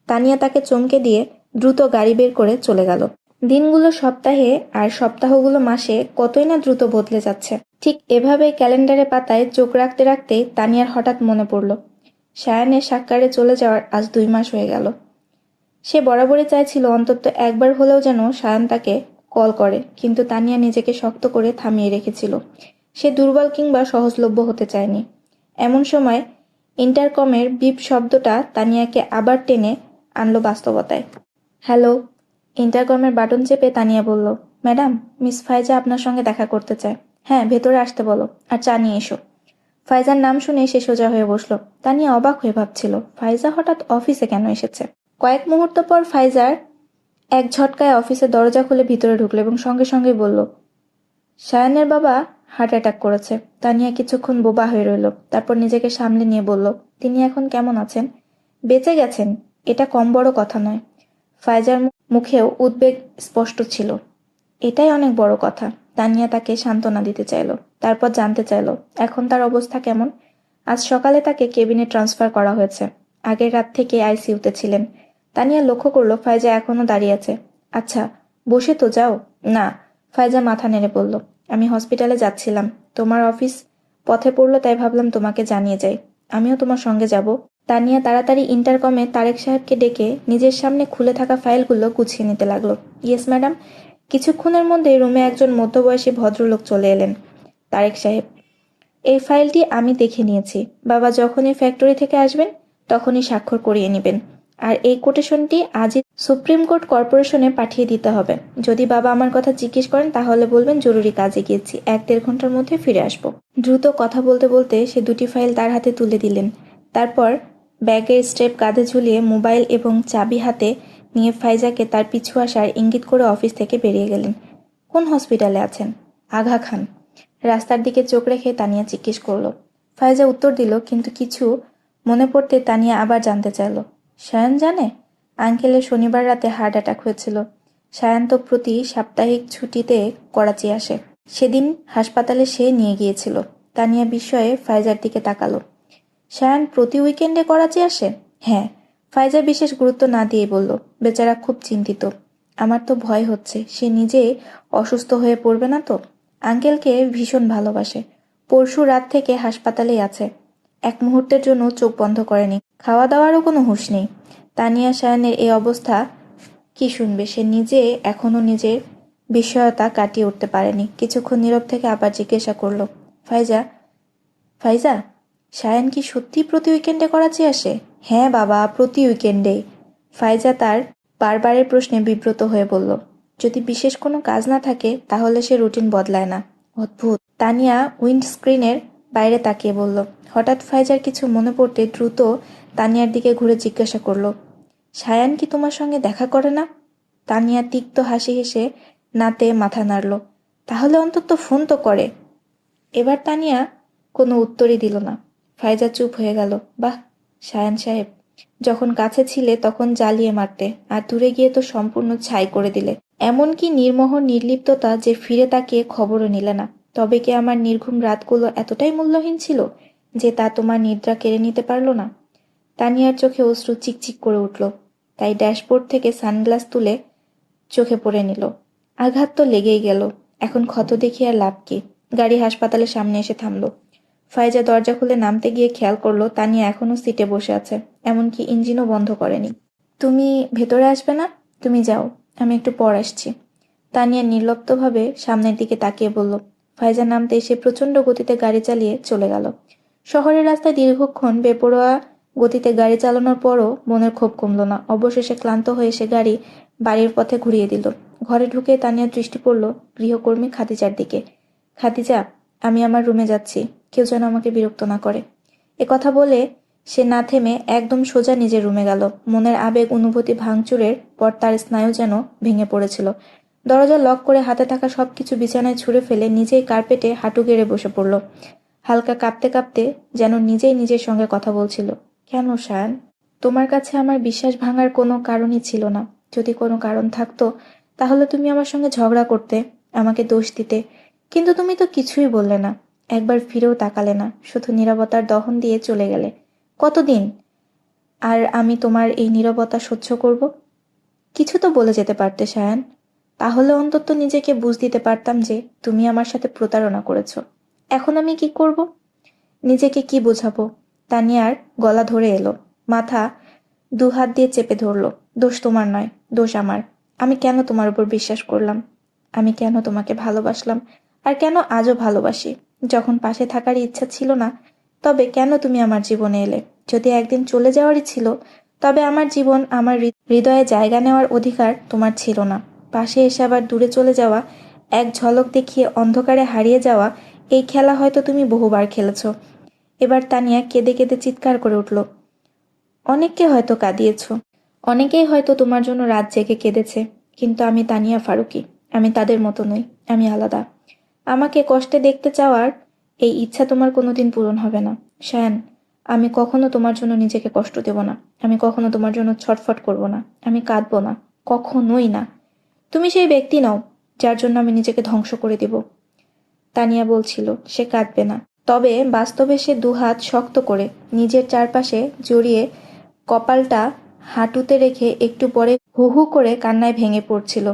তানিয়া তাকে চমকে দিয়ে দ্রুত গাড়ি বের করে চলে গেল। দিনগুলো সপ্তাহে আর সপ্তাহগুলো মাসে কতই না দ্রুত বদলে যাচ্ছে। ঠিক এভাবে ক্যালেন্ডারে পাতায় চোখ রাখতে রাখতেই তানিয়ার হঠাৎ মনে পড়ল, সায়ানের সাক্কারে চলে যাওয়ার আজ 2 মাস হয়ে গেল। সে বরাবরই চাইছিল অন্তত একবার হলেও যেন সায়ান তাকে কল করে, কিন্তু তানিয়া নিজেকে শক্ত করে থামিয়ে রেখেছিল। সে দুর্বল কিংবা সহজলভ্য হতে চায়নি। এমন সময় ইন্টারকমের বিপ শব্দটা তানিয়াকে আবার টেনে আনলো বাস্তবতায়। হ্যালো। ইন্টারকমের বাটন চেপে তানিয়া বলল, ম্যাডাম, মিস ফাইজা আপনার সঙ্গে দেখা করতে চায়। হ্যাঁ, ভেতরে আসতে বলো, আর চা নিয়ে এসো। ফাইজার নাম শুনে সে সোজা হয়ে বসলো। তানিয়া অবাক হয়ে ভাবছিল, ফাইজা হঠাৎ অফিসে কেন এসেছে। কয়েক মুহূর্ত পর ফাইজার এক ঝটকায় অফিসের দরজা খুলে ভিতরে ঢুকলো এবং সঙ্গে সঙ্গে বলল, সায়ানের বাবা হার্ট অ্যাটাক করেছে। তানিয়া কিছুক্ষণ বোবা হয়ে রইল। তারপর নিজেকে সামলে নিয়ে বলল, তিনি এখন কেমন আছেন? বেঁচে গেছেন, এটা কম বড় কথা নয়। ফাইজার মুখেও উদ্বেগ স্পষ্ট ছিল। এটাই অনেক বড় কথা। তানিয়া তাকে সান্ত্বনা দিতে চাইল। তারপর জানতে চাইল এখন তার অবস্থা কেমন। আজ সকালে তাকে কেবিনে ট্রান্সফার করা হয়েছে। আগের রাত থেকে আইসিইউতে ছিলেন। তানিয়া লক্ষ্য করলো ফাইজা এখনো দাঁড়িয়ে আছে। আচ্ছা, বসে তো যাও। না, ফাইজা মাথা নেড়ে বলল, আমি হসপিটালে যাচ্ছিলাম। তোমার অফিস পথে পড়লো, তাই ভাবলাম তোমাকে জানিয়ে যাই। আমিও তোমার সঙ্গে যাব। তানিয়া তাড়াতাড়ি ইন্টারকমে তারেক সাহেবকে ডেকে নিজের সামনে খুলে থাকা ফাইলগুলো গুছিয়ে নিতে লাগলো। Yes madam. কিছুক্ষণের মধ্যেই রুমে একজন মধ্যবয়সী ভদ্রলোক চলে এলেন। তারেক সাহেব, এই ফাইলটি আমি দেখে নিয়েছি। বাবা যখনই ফ্যাক্টরি থেকে আসবেন তখনই স্বাক্ষর করিয়ে নেবেন। আর এই কোটেশনটি আজই সুপ্রিম কোর্ট কর্পোরেশনে পাঠিয়ে দিতে হবে। যদি বাবা আমার কথা জিজ্ঞেস করেন তাহলে বলবেন জরুরি কাজে গিয়েছি, 1-1.5 ঘন্টার মধ্যে ফিরে আসবো। দ্রুত কথা বলতে বলতে সে 2টি ফাইল তার হাতে তুলে দিলেন। তারপর ব্যাগের স্ট্রেপ কাঁধে ঝুলিয়ে মোবাইল এবং চাবি হাতে নিয়ে ফাইজাকে তার পিছু আসার ইঙ্গিত করে অফিস থেকে বেরিয়ে গেলেন। কোন হসপিটালে আছেন? আগা খান। রাস্তার দিকে চোখ রেখে তানিয়া জিজ্ঞেস করলো। ফাইজা উত্তর দিল, কিন্তু কিছু মনে পড়তে তানিয়া আবার জানতে চাইল, সায়ান জানে? আঙ্কেলের শনিবার রাতে হার্ট অ্যাটাক হয়েছিল। সায়ান তো প্রতি সাপ্তাহিক ছুটিতে করাচি আসে। সেদিন হাসপাতালে সে নিয়ে গিয়েছিল। তানিয়া বিস্ময়ে ফাইজার দিকে তাকালো। সায়ান প্রতি উইকেন্ডে করাচি আসে? হ্যাঁ। ফাইজা বিশেষ গুরুত্ব না দিয়েই বলল, বেচারা খুব চিন্তিত। আমার তো ভয় হচ্ছে সে নিজে অসুস্থ হয়ে পড়বে না তো। আঙ্কেলকে ভীষণ ভালোবাসে। পরশু রাত থেকে হাসপাতালেই আছে। এক মুহূর্তের জন্য চোখ বন্ধ করেনি। খাওয়া দাওয়ারও কোনো হুঁশ নেই। তানিয়া সায়ানের এই অবস্থা কি শুনবে। সে নিজে এখনো নিজের বিস্ময়তা কাটিয়ে উঠতে পারেনি। কিছুক্ষণ নীরব থেকে আবার জিজ্ঞাসা করল, ফাইজা, ফাইজা, সায়ান কি সত্যি প্রতি উইকেন্ডে করাচি আসে? হ্যাঁ বাবা, প্রতি উইকেন্ডে। ফাইজা তার বারবারের প্রশ্নে বিব্রত হয়ে বলল, যদি বিশেষ কোনো কাজ না থাকে তাহলে সে রুটিন বদলায় না। অদ্ভুত। তানিয়া উইন্ডস্ক্রিনের বাইরে তাকিয়ে বলল। হঠাৎ ফাইজার কিছু মনে পড়তে দ্রুত তানিয়ার দিকে ঘুরে জিজ্ঞাসা করল, সায়ান কি তোমার সঙ্গে দেখা করে না? তানিয়া তিক্ত হাসি হেসে নাতে মাথা নাড়ল। তাহলে অন্তত ফোন তো করে। এবার তানিয়া কোনো উত্তরই দিল না। ফাইজা চুপ হয়ে গেল। বাহ, সায়ান সাহেব, যখন কাছে ছিলে তখন জ্বালিয়ে মারতে, আর দূরে গিয়ে তো সম্পূর্ণ ছাই করে দিলে। এমন কি নির্মোহ নির্লিপ্ততা যে ফিরে তাকিয়ে খবরও নিলে না। তবে কি আমার নির্ঘুম রাতগুলো এতটাই মূল্যহীন ছিল যে তা তোমার নিদ্রা কেড়ে নিতে পারল না? তানিয়ার চোখে অশ্রু চিকচিক করে উঠল, তাই ড্যাশবোর্ড থেকে সানগ্লাস তুলে চোখে পড়ে নিল। আঘাত তো লেগেই গেল, এখন ক্ষত দেখি আর লাভ কি? গাড়ি হাসপাতালের সামনে এসে থামলো। ফাইজা দরজা খুলে নামতে গিয়ে খেয়াল করলো তানিয়া এখনো সিটে বসে আছে, এমনকি ইঞ্জিনও বন্ধ করেনি। তুমি ভেতরে আসবে না? তুমি যাও, আমি একটু পর আসছি। তানিয়া নির্লিপ্তভাবে সামনের দিকে তাকিয়ে বলল। ফাইজা নামতে এসে প্রচণ্ড গতিতে গাড়ি চালিয়ে চলে গেল। শহরের রাস্তায় দীর্ঘক্ষণ বেপরোয়া গতিতে গাড়ি চালানোর পরও মনের ক্ষোভ কমল না। অবশেষে ক্লান্ত হয়ে সে গাড়ি বাড়ির পথে ঘুরিয়ে দিল। ঘরে ঢুকে তানিয়ার দৃষ্টি পড়ল গৃহকর্মী খাদিজার দিকে। খাদিজা, আমি আমার রুমে যাচ্ছি, কেউ যেন আমাকে বিরক্ত না করে। কথা বলে সে না থেমে একদম সোজা নিজের রুমে গেল। মনের আবেগ অনুভূতি ভাঙচুরের পর তার স্নায়ু যেন ভেঙে পড়েছিল। দরজা লক করে হাতে থাকা সবকিছু বিছানায় ছুঁড়ে ফেলে নিজেই কার্পেটে হাঁটু গেড়ে বসে পড়ল। হালকা কাঁপতে কাঁপতে যেন নিজেই নিজের সঙ্গে কথা বলছিল। কেন শায়ান? তোমার কাছে আমার বিশ্বাস ভাঙার কোনো কারণই ছিল না। যদি কোনো কারণ থাকতো তাহলে তুমি আমার সঙ্গে ঝগড়া করতে, আমাকে দোষ দিতে, কিন্তু তুমি তো কিছুই বললে না, একবার ফিরেও তাকালে না, শুধু নীরবতার দহন দিয়ে চলে গেলে। কতদিন আর আমি তোমার এই নীরবতা সহ্য করব? কিছু তো বলে যেতে পারতে শায়ান, তাহলে অন্তত নিজেকে বুঝ দিতে পারতাম যে তুমি আমার সাথে প্রতারণা করেছো। এখন আমি কি করব? নিজেকে কি বোঝাবো? তানিয়ার গলা ধরে এলো, মাথা দু হাত দিয়ে চেপে ধরল। দোষ তোমার নয়, দোষ আমার। আমি কেন তোমার উপর বিশ্বাস করলাম? আমি কেন তোমাকে ভালোবাসলাম, আর কেন আজও ভালোবাসি? যখন পাশে থাকারই ইচ্ছা ছিল না, তবে কেন তুমি আমার জীবনে এলে? যদি একদিন চলে যাওয়ারই ছিল, তবে আমার জীবন, আমার হৃদয়ে জায়গা নেওয়ার অধিকার তোমার ছিল না। পাশে এসে আবার দূরে চলে যাওয়া, এক ঝলক দেখিয়ে অন্ধকারে হারিয়ে যাওয়া, এই খেলা হয়তো তুমি বহুবার খেলেছ। এবার তানিয়া কেঁদে কেঁদে চিৎকার করে উঠল। অনেককে হয়তো কাঁদিয়েছ, অনেকেই হয়তো তোমার জন্য রাত জেগে কেঁদেছে, কিন্তু আমি তানিয়া ফারুকী, আমি তাদের মতো নই, আমি আলাদা। আমাকে কষ্টে দেখতে চাওয়ার এই ইচ্ছা তোমার কোনোদিন পূরণ হবে না শায়ান। আমি কখনো তোমার জন্য নিজেকে কষ্ট দেব না, আমি কখনো তোমার জন্য ছটফট করব না, আমি কাঁদবো না, কখনোই না। তুমি সেই ব্যক্তি নও যার জন্য আমি নিজেকে ধ্বংস করে দেব। তানিয়া বলছিল সে কাঁদবে না, তবে বাস্তবে সে দুহাত শক্ত করে নিজের চারপাশে জড়িয়ে কপালটা হাঁটুতে রেখে একটু পরে হু হু করে কান্নায় ভেঙে পড়ছিল।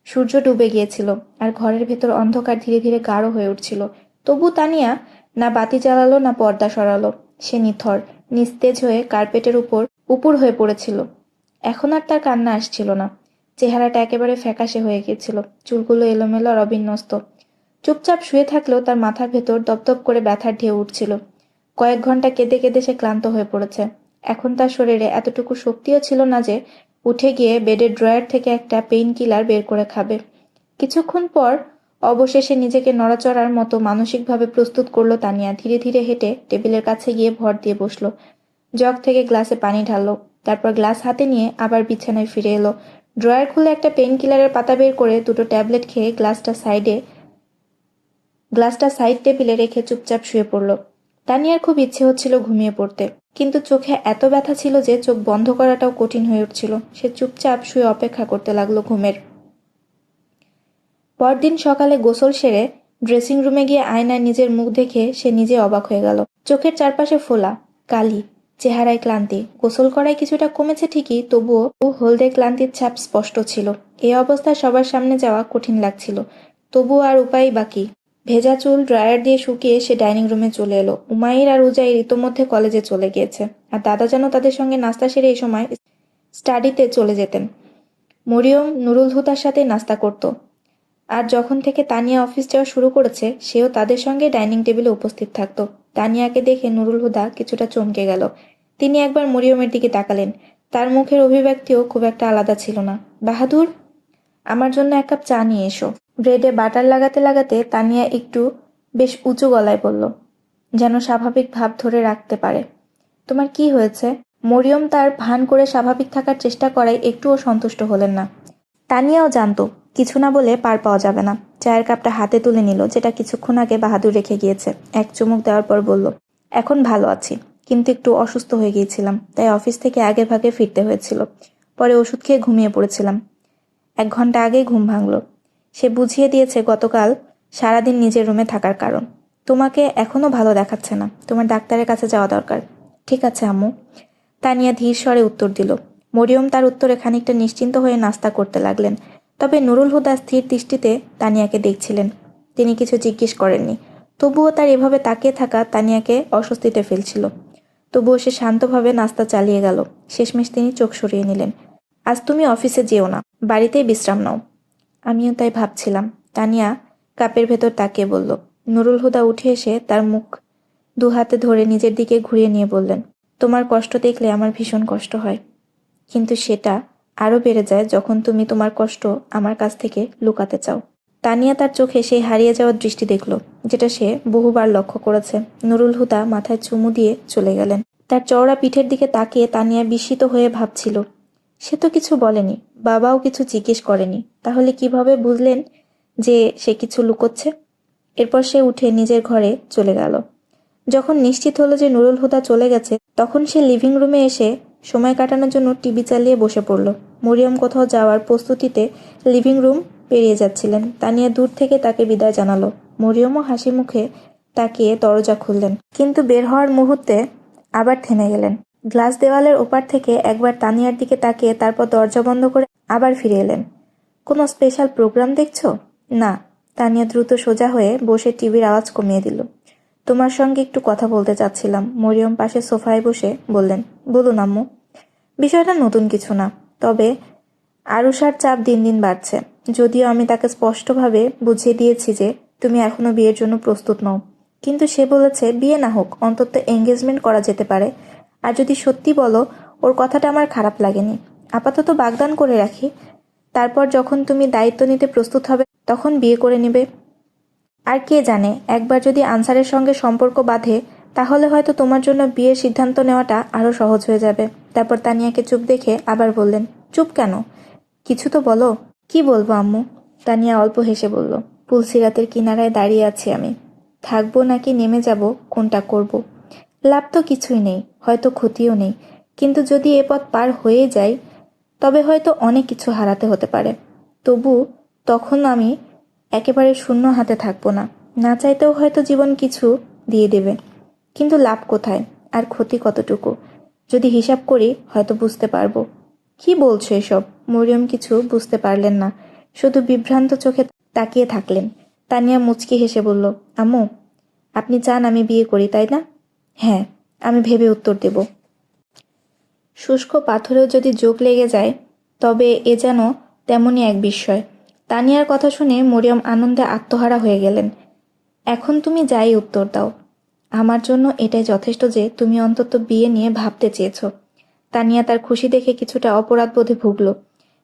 সূর্য ডুবে গিয়েছিল আর ঘরের ভেতর অন্ধকার ধীরে ধীরে গাঢ় হয়ে উঠছিল। তবু তানিয়া না বাতি জ্বালালো না পর্দা সরালো। সে নিথর নিস্তেজ হয়ে কার্পেটের উপর উপুর হয়ে পড়েছিল। এখন আর তার কান্না আসছিল না। চেহারাটা একেবারে ফ্যাকাশে হয়ে গিয়েছিল, চুলগুলো এলোমেলো আর অবিন্যস্ত। চুপচাপ শুয়ে থাকলেও তার মাথার ভেতর দপদপ করে ব্যথার ঢেউ উঠছিল। কয়েক ঘন্টা কেঁদে কেঁদে সে ক্লান্ত হয়ে পড়েছে। এখন তার শরীরে এতটুকু শক্তিও ছিল না যে উঠে গিয়ে বেডের ড্রয়ার থেকে একটা পেইন কিলার বের করে খাবে। কিছুক্ষণ পর অবশেষে নিজেকে নড়াচড়ার মতো মানসিকভাবে প্রস্তুত করলো তানিয়া। ধীরে ধীরে হেঁটে টেবিলের কাছে গিয়ে ভর দিয়ে বসলো। জগ থেকে গ্লাসে পানি ঢাললো, তারপর গ্লাস হাতে নিয়ে আবার বিছানায় ফিরে এলো। ড্রয়ার খুলে একটা পেইন কিলারের পাতা বের করে দুটো ট্যাবলেট খেয়ে গ্লাসটা সাইড টেবিলে রেখে চুপচাপ শুয়ে পড়ল। তানিয়ার খুব ইচ্ছে হচ্ছিল ঘুমিয়ে পড়তে, কিন্তু চোখে এত ব্যথা ছিল যে চোখ বন্ধ করাটাও কঠিন হয়ে উঠছিল। সে চুপচাপ শুয়ে অপেক্ষা করতে লাগলো ঘুমের। পরদিন সকালে গোসল সেরে ড্রেসিং রুমে গিয়ে আয়নায় নিজের মুখ দেখে সে নিজে অবাক হয়ে গেল। চোখের চারপাশে ফোলা, কালি, চেহারায় ক্লান্তি। গোসল করায় কিছুটা কমেছে ঠিকই, তবুও হলদে ক্লান্তির ছাপ স্পষ্ট ছিল। এই অবস্থায় সবার সামনে যাওয়া কঠিন লাগছিল, তবুও আর উপায় বাকি। ভেজা চুল ড্রায়ার দিয়ে শুকিয়ে সে ডাইনিং রুমে চলে এলো। উমাইর আর উজাইর ইতোমধ্যে কলেজে চলে গিয়েছে, আর দাদা যেন তাদের সঙ্গে নাস্তা সেরে এই সময় স্টাডিতে চলে যেতেন। মরিয়ম নুরুল হুদার সাথে নাস্তা করত, আর যখন থেকে তানিয়া অফিস যাওয়া শুরু করেছে সেও তাদের সঙ্গে ডাইনিং টেবিলে উপস্থিত থাকত। তানিয়াকে দেখে নুরুল হুদা কিছুটা চমকে গেল। তিনি একবার মরিয়মের দিকে তাকালেন। তার মুখের অভিব্যক্তিও খুব একটা আলাদা ছিল না। বাহাদুর, আমার জন্য এক কাপ চা নিয়ে এসো। ব্রেডে বাটার লাগাতে লাগাতে তানিয়া একটু বেশ উঁচু গলায় বলল, যেন স্বাভাবিক ভাব ধরে রাখতে পারে। তোমার কি হয়েছে? মরিয়ম তার ভান করে স্বাভাবিক থাকার চেষ্টা করায় একটুও সন্তুষ্ট হলেন না। তানিয়াও জানতো কিছু না বলে পার পাওয়া যাবে না। চায়ের কাপটা হাতে তুলে নিল, যেটা কিছুক্ষণ আগে বাহাদুর রেখে গিয়েছে। এক চুমুক দেওয়ার পর বলল, এখন ভালো আছি, কিন্তু একটু অসুস্থ হয়ে গিয়েছিলাম, তাই অফিস থেকে আগে ভাগে ফিরতে হয়েছিল। পরে ওষুধ খেয়ে ঘুমিয়ে পড়েছিলাম। 1 ঘন্টা আগেই ঘুম ভাঙল। সে বুঝিয়ে দিয়েছে গতকাল সারাদিন নিজের রুমে থাকার কারণ। তোমাকে এখনো ভালো দেখাচ্ছে না, তোমার ডাক্তারের কাছে যাওয়া দরকার। ঠিক আছে আম্মু, তানিয়া ধীর স্বরে উত্তর দিল। মরিয়ম তার উত্তরে খানিকটা নিশ্চিন্ত হয়ে নাস্তা করতে লাগলেন। তবে নুরুল হুদা স্থির দৃষ্টিতে তানিয়াকে দেখছিলেন। তিনি কিছু জিজ্ঞেস করেননি। তবুও তার এভাবে তাকিয়ে থাকা তানিয়াকে অস্বস্তিতে ফেলছিল। তবুও সে শান্তভাবে নাস্তা চালিয়ে গেল। শেষমেশ তিনি চোখ সরিয়ে নিলেন। আজ তুমি অফিসে যেও না, বাড়িতেই বিশ্রাম নাও। আমিও তাই ভাবছিলাম, তানিয়া কাপের ভেতর তাকিয়ে বলল। নুরুল হুদা উঠে এসে তার মুখ 2 হাতে ধরে নিজের দিকে ঘুরিয়ে নিয়ে বললেন, তোমার কষ্ট দেখলে আমার ভীষণ কষ্ট হয়, কিন্তু সেটা আরও বেড়ে যায় যখন তুমি তোমার কষ্ট আমার কাছ থেকে লুকাতে চাও। তানিয়া তার চোখে সেই হারিয়ে যাওয়ার দৃষ্টি দেখল, যেটা সে বহুবার লক্ষ্য করেছে। নুরুল হুদা মাথায় চুমু দিয়ে চলে গেলেন। তার চওড়া পিঠের দিকে তাকিয়ে তানিয়া বিস্মিত হয়ে ভাবছিল, সে তো কিছু বলেনি, বাবাও কিছু জিজ্ঞেস করেনি, তাহলে কিভাবে বুঝলেন যে সে কিছু লুকোচ্ছে? এরপর সে উঠে নিজের ঘরে চলে গেল। যখন নিশ্চিত হলো যে নুরুল হুদা চলে গেছে, তখন সে লিভিং রুমে এসে সময় কাটানোর জন্য টিভি চালিয়ে বসে পড়ল। মরিয়ম কোথাও যাওয়ার প্রস্তুতিতে লিভিং রুম পেরিয়ে যাচ্ছিলেন। তানিয়া দূর থেকে তাকে বিদায় জানালো। মরিয়মও হাসি মুখে তাকিয়ে দরজা খুললেন, কিন্তু বের হওয়ার মুহূর্তে আবার থেমে গেলেন। গ্লাস দেওয়ালের ওপার থেকে একবার তানিয়ার দিকে তাকিয়ে তারপর দরজা বন্ধ করে আবার ফিরে এলেন। কোনো স্পেশাল প্রোগ্রাম দেখছো? না। তানিয়া দ্রুত সোজা হয়ে বসে টিভির আওয়াজ কমিয়ে দিল। তোমার সঙ্গে একটু কথা বলতে চাচ্ছিলাম। মরিয়ম পাশে সোফায় বসে বললেন। বলুন আম্মু। বিষয়টা নতুন কিছু না, তবে আরুষার চাপ দিন দিন বাড়ছে। যদিও আমি তাকে স্পষ্টভাবে বুঝিয়ে দিয়েছি যে তুমি এখনো বিয়ের জন্য প্রস্তুত নও, কিন্তু সে বলেছে বিয়ে না হোক, অন্তত এঙ্গেজমেন্ট করা যেতে পারে। আর যদি সত্যি বলো, ওর কথাটা আমার খারাপ লাগেনি। আপাতত বাগদান করে রাখি, তারপর যখন তুমি দায়িত্ব নিতে প্রস্তুত হবে তখন বিয়ে করে নেবে। আর কে জানে, একবার যদি আনসারের সঙ্গে সম্পর্ক বাঁধে, তাহলে হয়তো তোমার জন্য বিয়ের সিদ্ধান্ত নেওয়াটা আরও সহজ হয়ে যাবে। তারপর তানিয়াকে চুপ দেখে আবার বললেন, চুপ কেন? কিছু তো বলো। কি বলবো আম্মু? তানিয়া অল্প হেসে বলল, পুলসিরাতের কিনারায় দাঁড়িয়ে আছি আমি। থাকবো নাকি নেমে যাব, কোনটা করব? লাভ তো কিছুই নেই, হয়তো ক্ষতিও নেই, কিন্তু যদি এ পথ পার হয়ে যাই তবে হয়তো অনেক কিছু হারাতে হতে পারে। তবু তখন আমি একেবারে শূন্য হাতে থাকবো না। না চাইতেও হয়তো জীবন কিছু দিয়ে দেবে, কিন্তু লাভ কোথায় আর ক্ষতি কতটুকু? যদি হিসাব করি হয়তো বুঝতে পারবো। কি বলছো এসব? মরিয়ম কিছু বুঝতে পারলেন না, শুধু বিভ্রান্ত চোখে তাকিয়ে থাকলেন। তানিয়া মুচকি হেসে বলল, আম্মু, আপনি চান আমি বিয়ে করি, তাই না? হ্যাঁ, আমি ভেবে উত্তর দেব। শুষ্ক পাথরেও যদি যোগ লেগে যায় তবে এ যেন তেমনই এক বিস্ময়। তানিয়ার কথা শুনে মরিয়ম আনন্দে আত্মহারা হয়ে গেলেন। এখন তুমি যাই উত্তর দাও, আমার জন্য এটাই যথেষ্ট যে তুমি অন্তত বিয়ে নিয়ে ভাবতে চেয়েছ। তানিয়া তার খুশি দেখে কিছুটা অপরাধ বোধে ভুগল।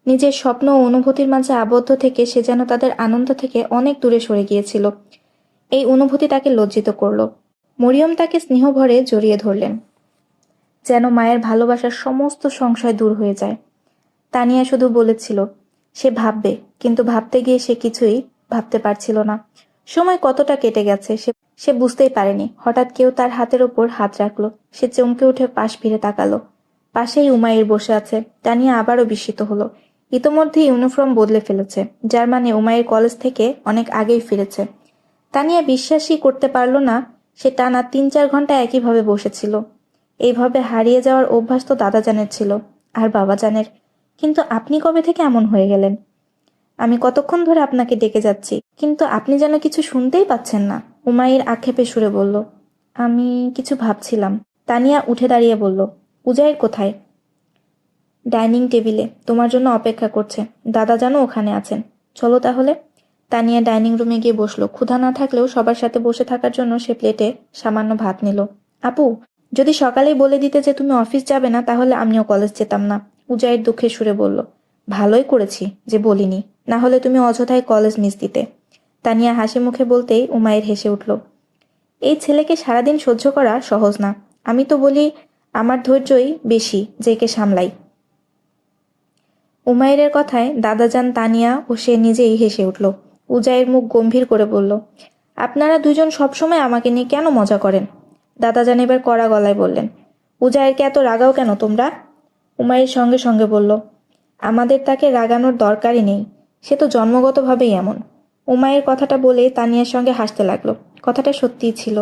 নিজের স্বপ্ন ও অনুভূতির মাঝে আবদ্ধ থেকে সে যেন তাদের আনন্দ থেকে অনেক দূরে সরে গিয়েছিল। এই অনুভূতি তাকে লজ্জিত করল। মরিয়ম তাকে স্নেহভরে জড়িয়ে ধরলেন, যেন মায়ের ভালোবাসার সমস্ত সংশয় দূর হয়ে যায়। তানিয়া শুধু বলেছিল সে ভাববে, কিন্তু ভাবতে গিয়ে সে কিছুই ভাবতে পারছিল না। সময় কতটা কেটে গেছে সে বুঝতেই পারেনি। হঠাৎ কেউ তার হাতের ওপর হাত রাখলো। সে চমকে উঠে পাশ ফিরে তাকালো। পাশেই উমাইর বসে আছে। তানিয়া আবারও বিস্মিত হলো। ইতোমধ্যে ইউনিফর্ম বদলে ফেলেছে, যার মানে উমাইর কলেজ থেকে অনেক আগেই ফিরেছে। তানিয়া বিশ্বাসই করতে পারল না সে টানা 3-4 ঘন্টা একইভাবে বসেছিল। এইভাবে হারিয়ে যাওয়ার অভ্যাস তো দাদাজানের ছিল, আর বাবাজানের। কিন্তু আপনি কবে থেকে এমন হয়ে গেলেন? আমি কতক্ষণ ধরে আপনাকে ডেকে যাচ্ছি, কিন্তু আপনি যেন কিছু শুনতেই পাচ্ছেন না। উমাইর আক্ষেপে সুরে বলল, আমি কিছু ভাবছিলাম। তানিয়া উঠে দাঁড়িয়ে বলল, উজাইর কোথায়? ডাইনিং টেবিলে তোমার জন্য অপেক্ষা করছে। দাদা জানো ওখানে আছেন। চলো তাহলে। তানিয়া ডাইনিং রুমে গিয়ে বসলো। ক্ষুধা না থাকলেও সবার সাথে বসে থাকার জন্য সে প্লেটে সামান্য ভাত নিল। আপু, যদি সকালেই বলে দিতে যে তুমি অফিস যাবে না, তাহলে আমিও কলেজ যেতাম না। উজাইর দুঃখে সুরে বলল, ভালোই করেছি যে বলিনি, না হলে তুমি অযথাই কলেজ মিস দিতে। তানিয়া হাসি মুখে বলতেই উমাইর হেসে উঠল। এই ছেলেকে সারাদিন সহ্য করা সহজ না। আমি তো বলি আমার ধৈর্যই বেশি, যে কে সামলাই। উমাইরের কথায় দাদাজান, তানিয়া ও সে নিজেই হেসে উঠল। উজাইর মুখ গম্ভীর করে বলল, আপনারা দুজন সবসময় আমাকে নিয়ে কেন মজা করেন? দাদাজান এবার কড়া গলায় বললেন, উজায়েরকে এত রাগাও কেন তোমরা? উমাইর সঙ্গে সঙ্গে বলল, আমাদের তাকে রাগানোর দরকারই নেই, সে তো জন্মগতভাবেই এমন। উমাইয়ের কথাটা বলে তানিয়ার সঙ্গে হাসতে লাগলো। কথাটা সত্যিই ছিল,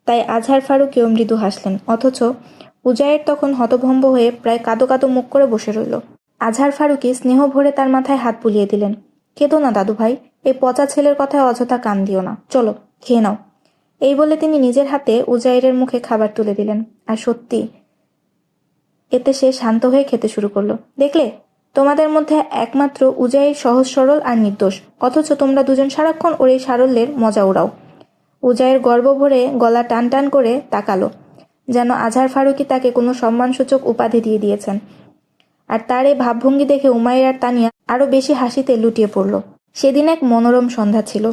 তাই আজহার ফারুকীও মৃদু হাসলেন। অথচ উজায়ের তখন হতভম্ব হয়ে প্রায় কাঁদো কাঁদো মুখ করে বসে রইল। আজহার ফারুকী স্নেহ ভরে তার মাথায় হাত বুলিয়ে দিলেন। কেঁদো না দাদু ভাই, এই পচা ছেলের কথায় অযথা কান দিও না, চলো খেয়ে নাও। এই বলে তিনি নিজের হাতে উজাইরের মুখে খাবার তুলে দিলেন। আর সত্যি এতে সে শান্ত হয়ে খেতে শুরু করলো। দেখলে, তোমাদের মধ্যে একমাত্র উজাইর সহজ সরল আর নির্দোষ, অথচ তোমরা দুজন সারাক্ষণ ওর এই সারল্যের মজা ওড়াও। উজাইর গর্ব ভরে গলা টান টান করে তাকালো, যেন আজহার ফারুকী তাকে কোনো সম্মানসূচক উপাধি দিয়ে দিয়েছেন। আর তার এই ভাবভঙ্গি দেখে উমাইর আর তানিয়া আরো বেশি হাসিতে লুটিয়ে পড়ল। সেদিন এক মনোরম সন্ধ্যা ছিল।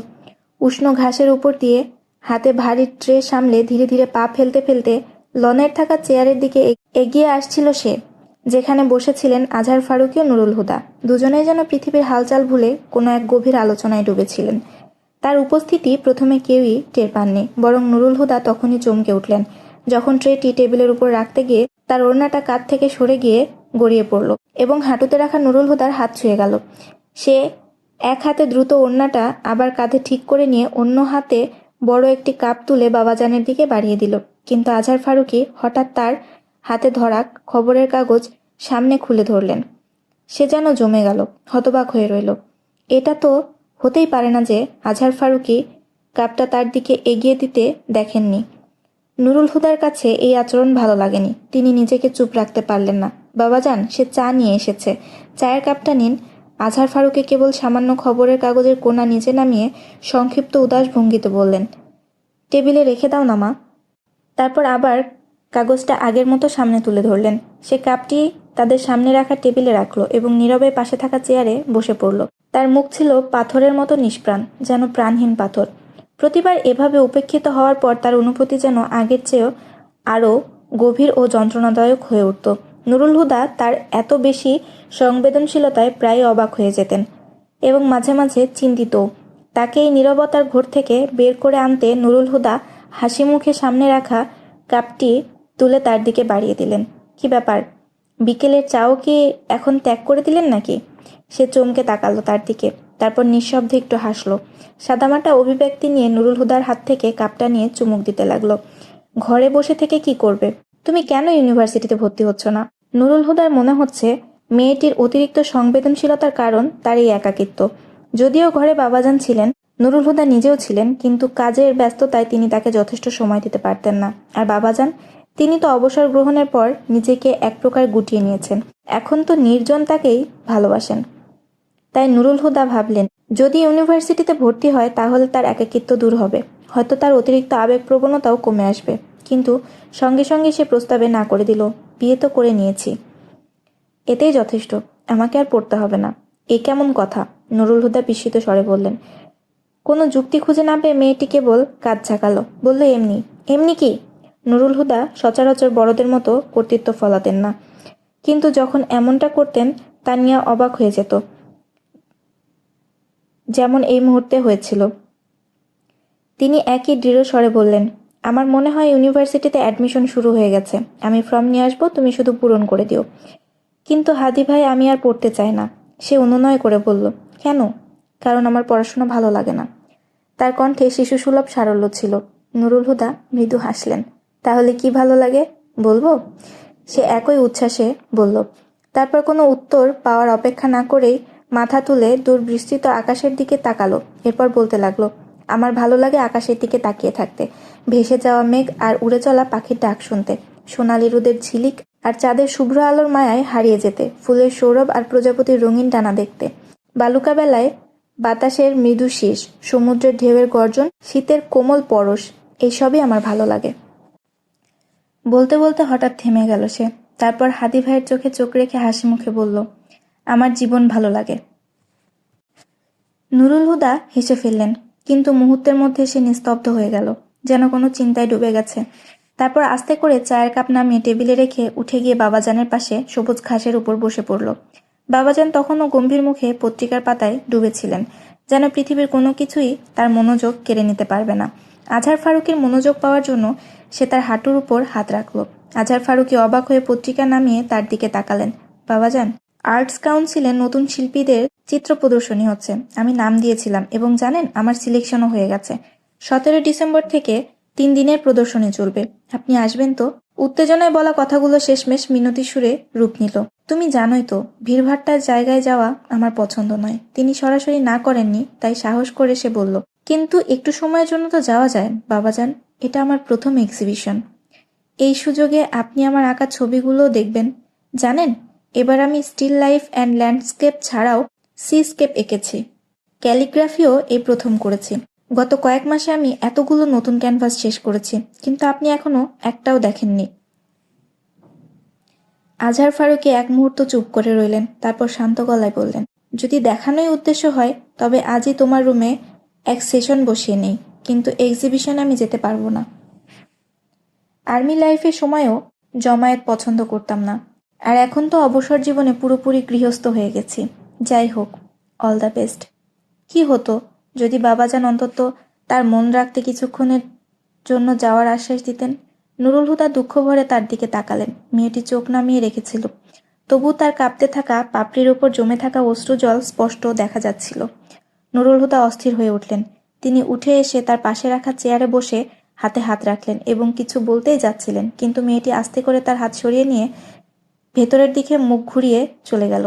উষ্ণ ঘাসের উপর দিয়ে হাতে ভারী ট্রে সামলে ধীরে ধীরে পা ফেলতে ফেলতে লনের থাকা চেয়ারের দিকে এগিয়ে আসছিল সে, যেখানে বসেছিলেন আজহার ফারুকী ও নুরুল হুদা। দুজনেই যেন পৃথিবীর হালচাল ভুলে কোনো এক গভীর আলোচনায় ডুবেছিলেন। তার উপস্থিতি প্রথমে কেউই টের পাননি, বরং নুরুল হুদা তখনই চমকে উঠলেন যখন ট্রেটি টেবিলের উপর রাখতে গিয়ে তার ওড়নাটা কাঁধ থেকে সরে গিয়ে গড়িয়ে পড়ল এবং হাঁটুতে রাখা নুরুল হুদার হাত ছুঁয়ে গেল। সে এক হাতে দ্রুত ওড়নাটা আবার কাঁধে ঠিক করে নিয়ে অন্য হাতে বড় একটি কাপ তুলে বাবাজানের দিকে বাড়িয়ে দিল। কিন্তু আজহার ফারুকী হঠাৎ তার হাতে ধরা খবরের কাগজ সামনে খুলে ধরলেন। সে যেন জমে গেল, হতবাক হয়ে রইল। এটা তো হতেই পারে না যে আজহার ফারুকী কাপটা তার দিকে এগিয়ে দিতে দেখেননি। নুরুল হুদার কাছে এই আচরণ ভালো লাগেনি। তিনি নিজেকে চুপ রাখতে পারলেন না। বাবাজান, সে চা নিয়ে এসেছে, চায়ের কাপটা নিন। আজহার ফারুকী কেবল সামান্য খবরের কাগজের কোণা নিচে নামিয়ে সংক্ষিপ্ত উদাস ভঙ্গিতে বললেন, টেবিলে রেখে দাও না মা। তারপর আবার কাগজটা আগের মতো সামনে তুলে ধরলেন। সে কাপটি তাদের সামনে রাখা টেবিলে রাখলো এবং নীরবে পাশে থাকা চেয়ারে বসে পড়ল। তার মুখ ছিল পাথরের মতো নিষ্প্রাণ, যেন প্রাণহীন পাথর। প্রতিবার এভাবে উপেক্ষিত হওয়ার পর তার অনুভূতি যেন আগের চেয়েও আরও গভীর ও যন্ত্রণাদায়ক হয়ে উঠত। নুরুল হুদা তার এত বেশি সংবেদনশীলতায় প্রায় অবাক হয়ে যেতেন এবং মাঝে মাঝে চিন্তিত। তাকে এই নীরবতার ঘোর থেকে বের করে আনতে নুরুল হুদা হাসি মুখে সামনে রাখা কাপটি তুলে তার দিকে বাড়িয়ে দিলেন। কি ব্যাপার, বিকেলের চাও কি এখন ত্যাগ করে দিলেন নাকি? সে চমকে তাকালো তার দিকে, তারপর নিঃশব্দে একটু হাসলো। সাদামাটা অভিব্যক্তি নিয়ে নুরুল হুদার হাত থেকে কাপটা নিয়ে চুমুক দিতে লাগলো। ঘরে বসে থেকে কি করবে? তুমি কেন ইউনিভার্সিটিতে ভর্তি হচ্ছ না? নুরুল হুদার মনে হচ্ছে মেয়েটির অতিরিক্ত সংবেদনশীলতার কারণ তার এই একাকিত্ব। যদিও ঘরে বাবাজান ছিলেন, নুরুল হুদা নিজেও ছিলেন, কিন্তু কাজের ব্যস্ততায় তিনি তাকে যথেষ্ট সময় দিতে পারতেন না। আর বাবাজান, তিনি তো অবসর গ্রহণের পর নিজেকে এক প্রকার গুটিয়ে নিয়েছেন। এখন তো নির্জন তাকেই ভালোবাসেন। তাই নুরুল হুদা ভাবলেন, যদি ইউনিভার্সিটিতে ভর্তি হয় তাহলে তার একাকিত্ব দূর হবে, হয়তো তার অতিরিক্ত আবেগপ্রবণতাও কমে আসবে। কিন্তু সঙ্গে সঙ্গে সে প্রস্তাবে না করে দিল, বিয়ে তো করে নিয়েছি, এতেই যথেষ্ট, আমাকে আর পড়তে হবে না। এ কেমন কথা? নুরুল হুদা বিস্মিত স্বরে বললেন। কোনো যুক্তি খুঁজে না পেয়ে মেয়েটি কেবল কাঁধ ঝাঁকালো, বলল, এমনি। এমনি কি? নুরুল হুদা সচরাচর বড়দের মতো কর্তৃত্ব ফলাতেন না, কিন্তু যখন এমনটা করতেন তানিয়া অবাক হয়ে যেত, যেমন এই মুহূর্তে হয়েছিল। তিনি একই দৃঢ় স্বরে বললেন, আমার মনে হয় ইউনিভার্সিটিতে অ্যাডমিশন শুরু হয়ে গেছে, আমি ফর্ম নিয়ে আসবো, তুমি শুধু পূরণ করে দিও। কিন্তু হাদি ভাই, আমি আর পড়তে চাই না। সে অনুনয় করে বলল, কেন? কারণ আমার পড়াশোনা ভালো লাগে না। তার কণ্ঠে শিশুসুলভ সারল্য ছিল। নুরুল হুদা মৃদু হাসলেন। তাহলে কি ভালো লাগে বলবো? সে একই উচ্ছ্বাসে বলল। তারপর কোনো উত্তর পাওয়ার অপেক্ষা না করেই মাথা তুলে দূর বিস্তৃত আকাশের দিকে তাকালো। এরপর বলতে লাগলো, আমার ভালো লাগে আকাশের দিকে তাকিয়ে থাকতে, ভেসে যাওয়া মেঘ আর উড়ে চলা পাখির ডাক শুনতে, সোনালি রোদের ঝিলিক আর চাঁদের শুভ্র আলোর মায়ায় হারিয়ে যেতে, ফুলের সৌরভ আর প্রজাপতির রঙিন ডানা দেখতে, বালুকা বেলায় বাতাসের মৃদু শীষ, সমুদ্রের ঢেউয়ের গর্জন, শীতের কোমল পরশ, এইসবই আমার ভালো লাগে। বলতে বলতে হঠাৎ থেমে গেল সে। তারপর হাদি ভাইয়ের চোখে চোখ রেখে হাসি মুখে বলল, আমার জীবন ভালো লাগে। নুরুল হুদা হেসে ফেললেন, কিন্তু মুহূর্তের মধ্যে সে নিস্তব্ধ হয়ে গেল, যেন কোনো চিন্তায় ডুবে গেছে। তারপর আস্তে করে চায়ের কাপ নামিয়ে টেবিলে রেখে উঠে গিয়ে বাবাজানের পাশে সবুজ ঘাসের উপর বসে পড়ল। বাবাজান তখনও গম্ভীর মুখে পত্রিকার পাতায় ডুবেছিলেন, যেন পৃথিবীর কোনো কিছুই তার মনোযোগ কেড়ে নিতে পারবে না। আজহার ফারুকের মনোযোগ পাওয়ার জন্য সে তার হাঁটুর উপর হাত রাখল। আজহার ফারুকী অবাক হয়ে পত্রিকা নামিয়ে তার দিকে তাকালেন। বাবাজান, আর্টস কাউন্সিলে নতুন শিল্পীদের চিত্র প্রদর্শনী হচ্ছে। আমি নাম দিয়েছিলাম এবং জানেন আমার সিলেকশনও হয়ে গেছে। 17 ডিসেম্বর থেকে 3 দিনের প্রদর্শনী চলবে। আপনি আসবেন তো? উত্তেজনায় বলা কথাগুলো শেষমেশ মিনতি সুরে রূপ নিল। তুমি জানোই তো, ভিড়ভাট্টার জায়গায় যাওয়া আমার পছন্দ নয়। তিনি সরাসরি না করেননি, তাই সাহস করে সে বলল, কিন্তু একটু সময়ের জন্য তো যাওয়া যায় বাবাজান। এটা আমার প্রথম এক্সিবিশন। এই সুযোগে আপনি আমার আঁকা ছবিগুলোও দেখবেন। জানেন, এবার আমি স্টিল লাইফ অ্যান্ড ল্যান্ডস্কেপ ছাড়াও সিস্কেপ এঁকেছি। ক্যালিগ্রাফিও এই প্রথম করেছি। গত কয়েক মাসে আমি এতগুলো নতুন ক্যানভাস শেষ করেছি, কিন্তু আপনি এখনো একটাও দেখেননি। আজহার ফারুকী এক মুহূর্ত চুপ করে রইলেন, তারপর শান্ত গলায় বললেন, যদি দেখানোই উদ্দেশ্য হয় তবে আজই তোমার রুমে এক সেশন বসিয়ে নেই, কিন্তু এক্সিবিশনে আমি যেতে পারবো না। আর্মি লাইফের সময়ও জমায়েত পছন্দ করতাম না, আর এখন তো অবসর জীবনে পুরোপুরি গৃহস্থ হয়ে গেছি। যাই হোক, অল দ্য বেস্ট। কি হতো যদি বাবাজান অন্তত তার মন রাখতে কিছুক্ষণের জন্য যাওয়ার আশ্বাস দিতেন? নুরুল হুদা দুঃখ ভরে তার দিকে তাকালেন। মেয়েটি চোখ নামিয়ে রেখেছিল, তবু তার কাঁপতে থাকা পাপড়ির উপর জমে থাকা অশ্রুজল স্পষ্ট দেখা যাচ্ছিল। নুরুল হুদা অস্থির হয়ে উঠলেন। তিনি উঠে এসে তার পাশে রাখা চেয়ারে বসে হাতে হাত রাখলেন এবং কিছু বলতেই যাচ্ছিলেন, কিন্তু মেয়েটি আস্তে করে তার হাত সরিয়ে নিয়ে ভেতরের দিকে মুখ ঘুরিয়ে চলে গেল।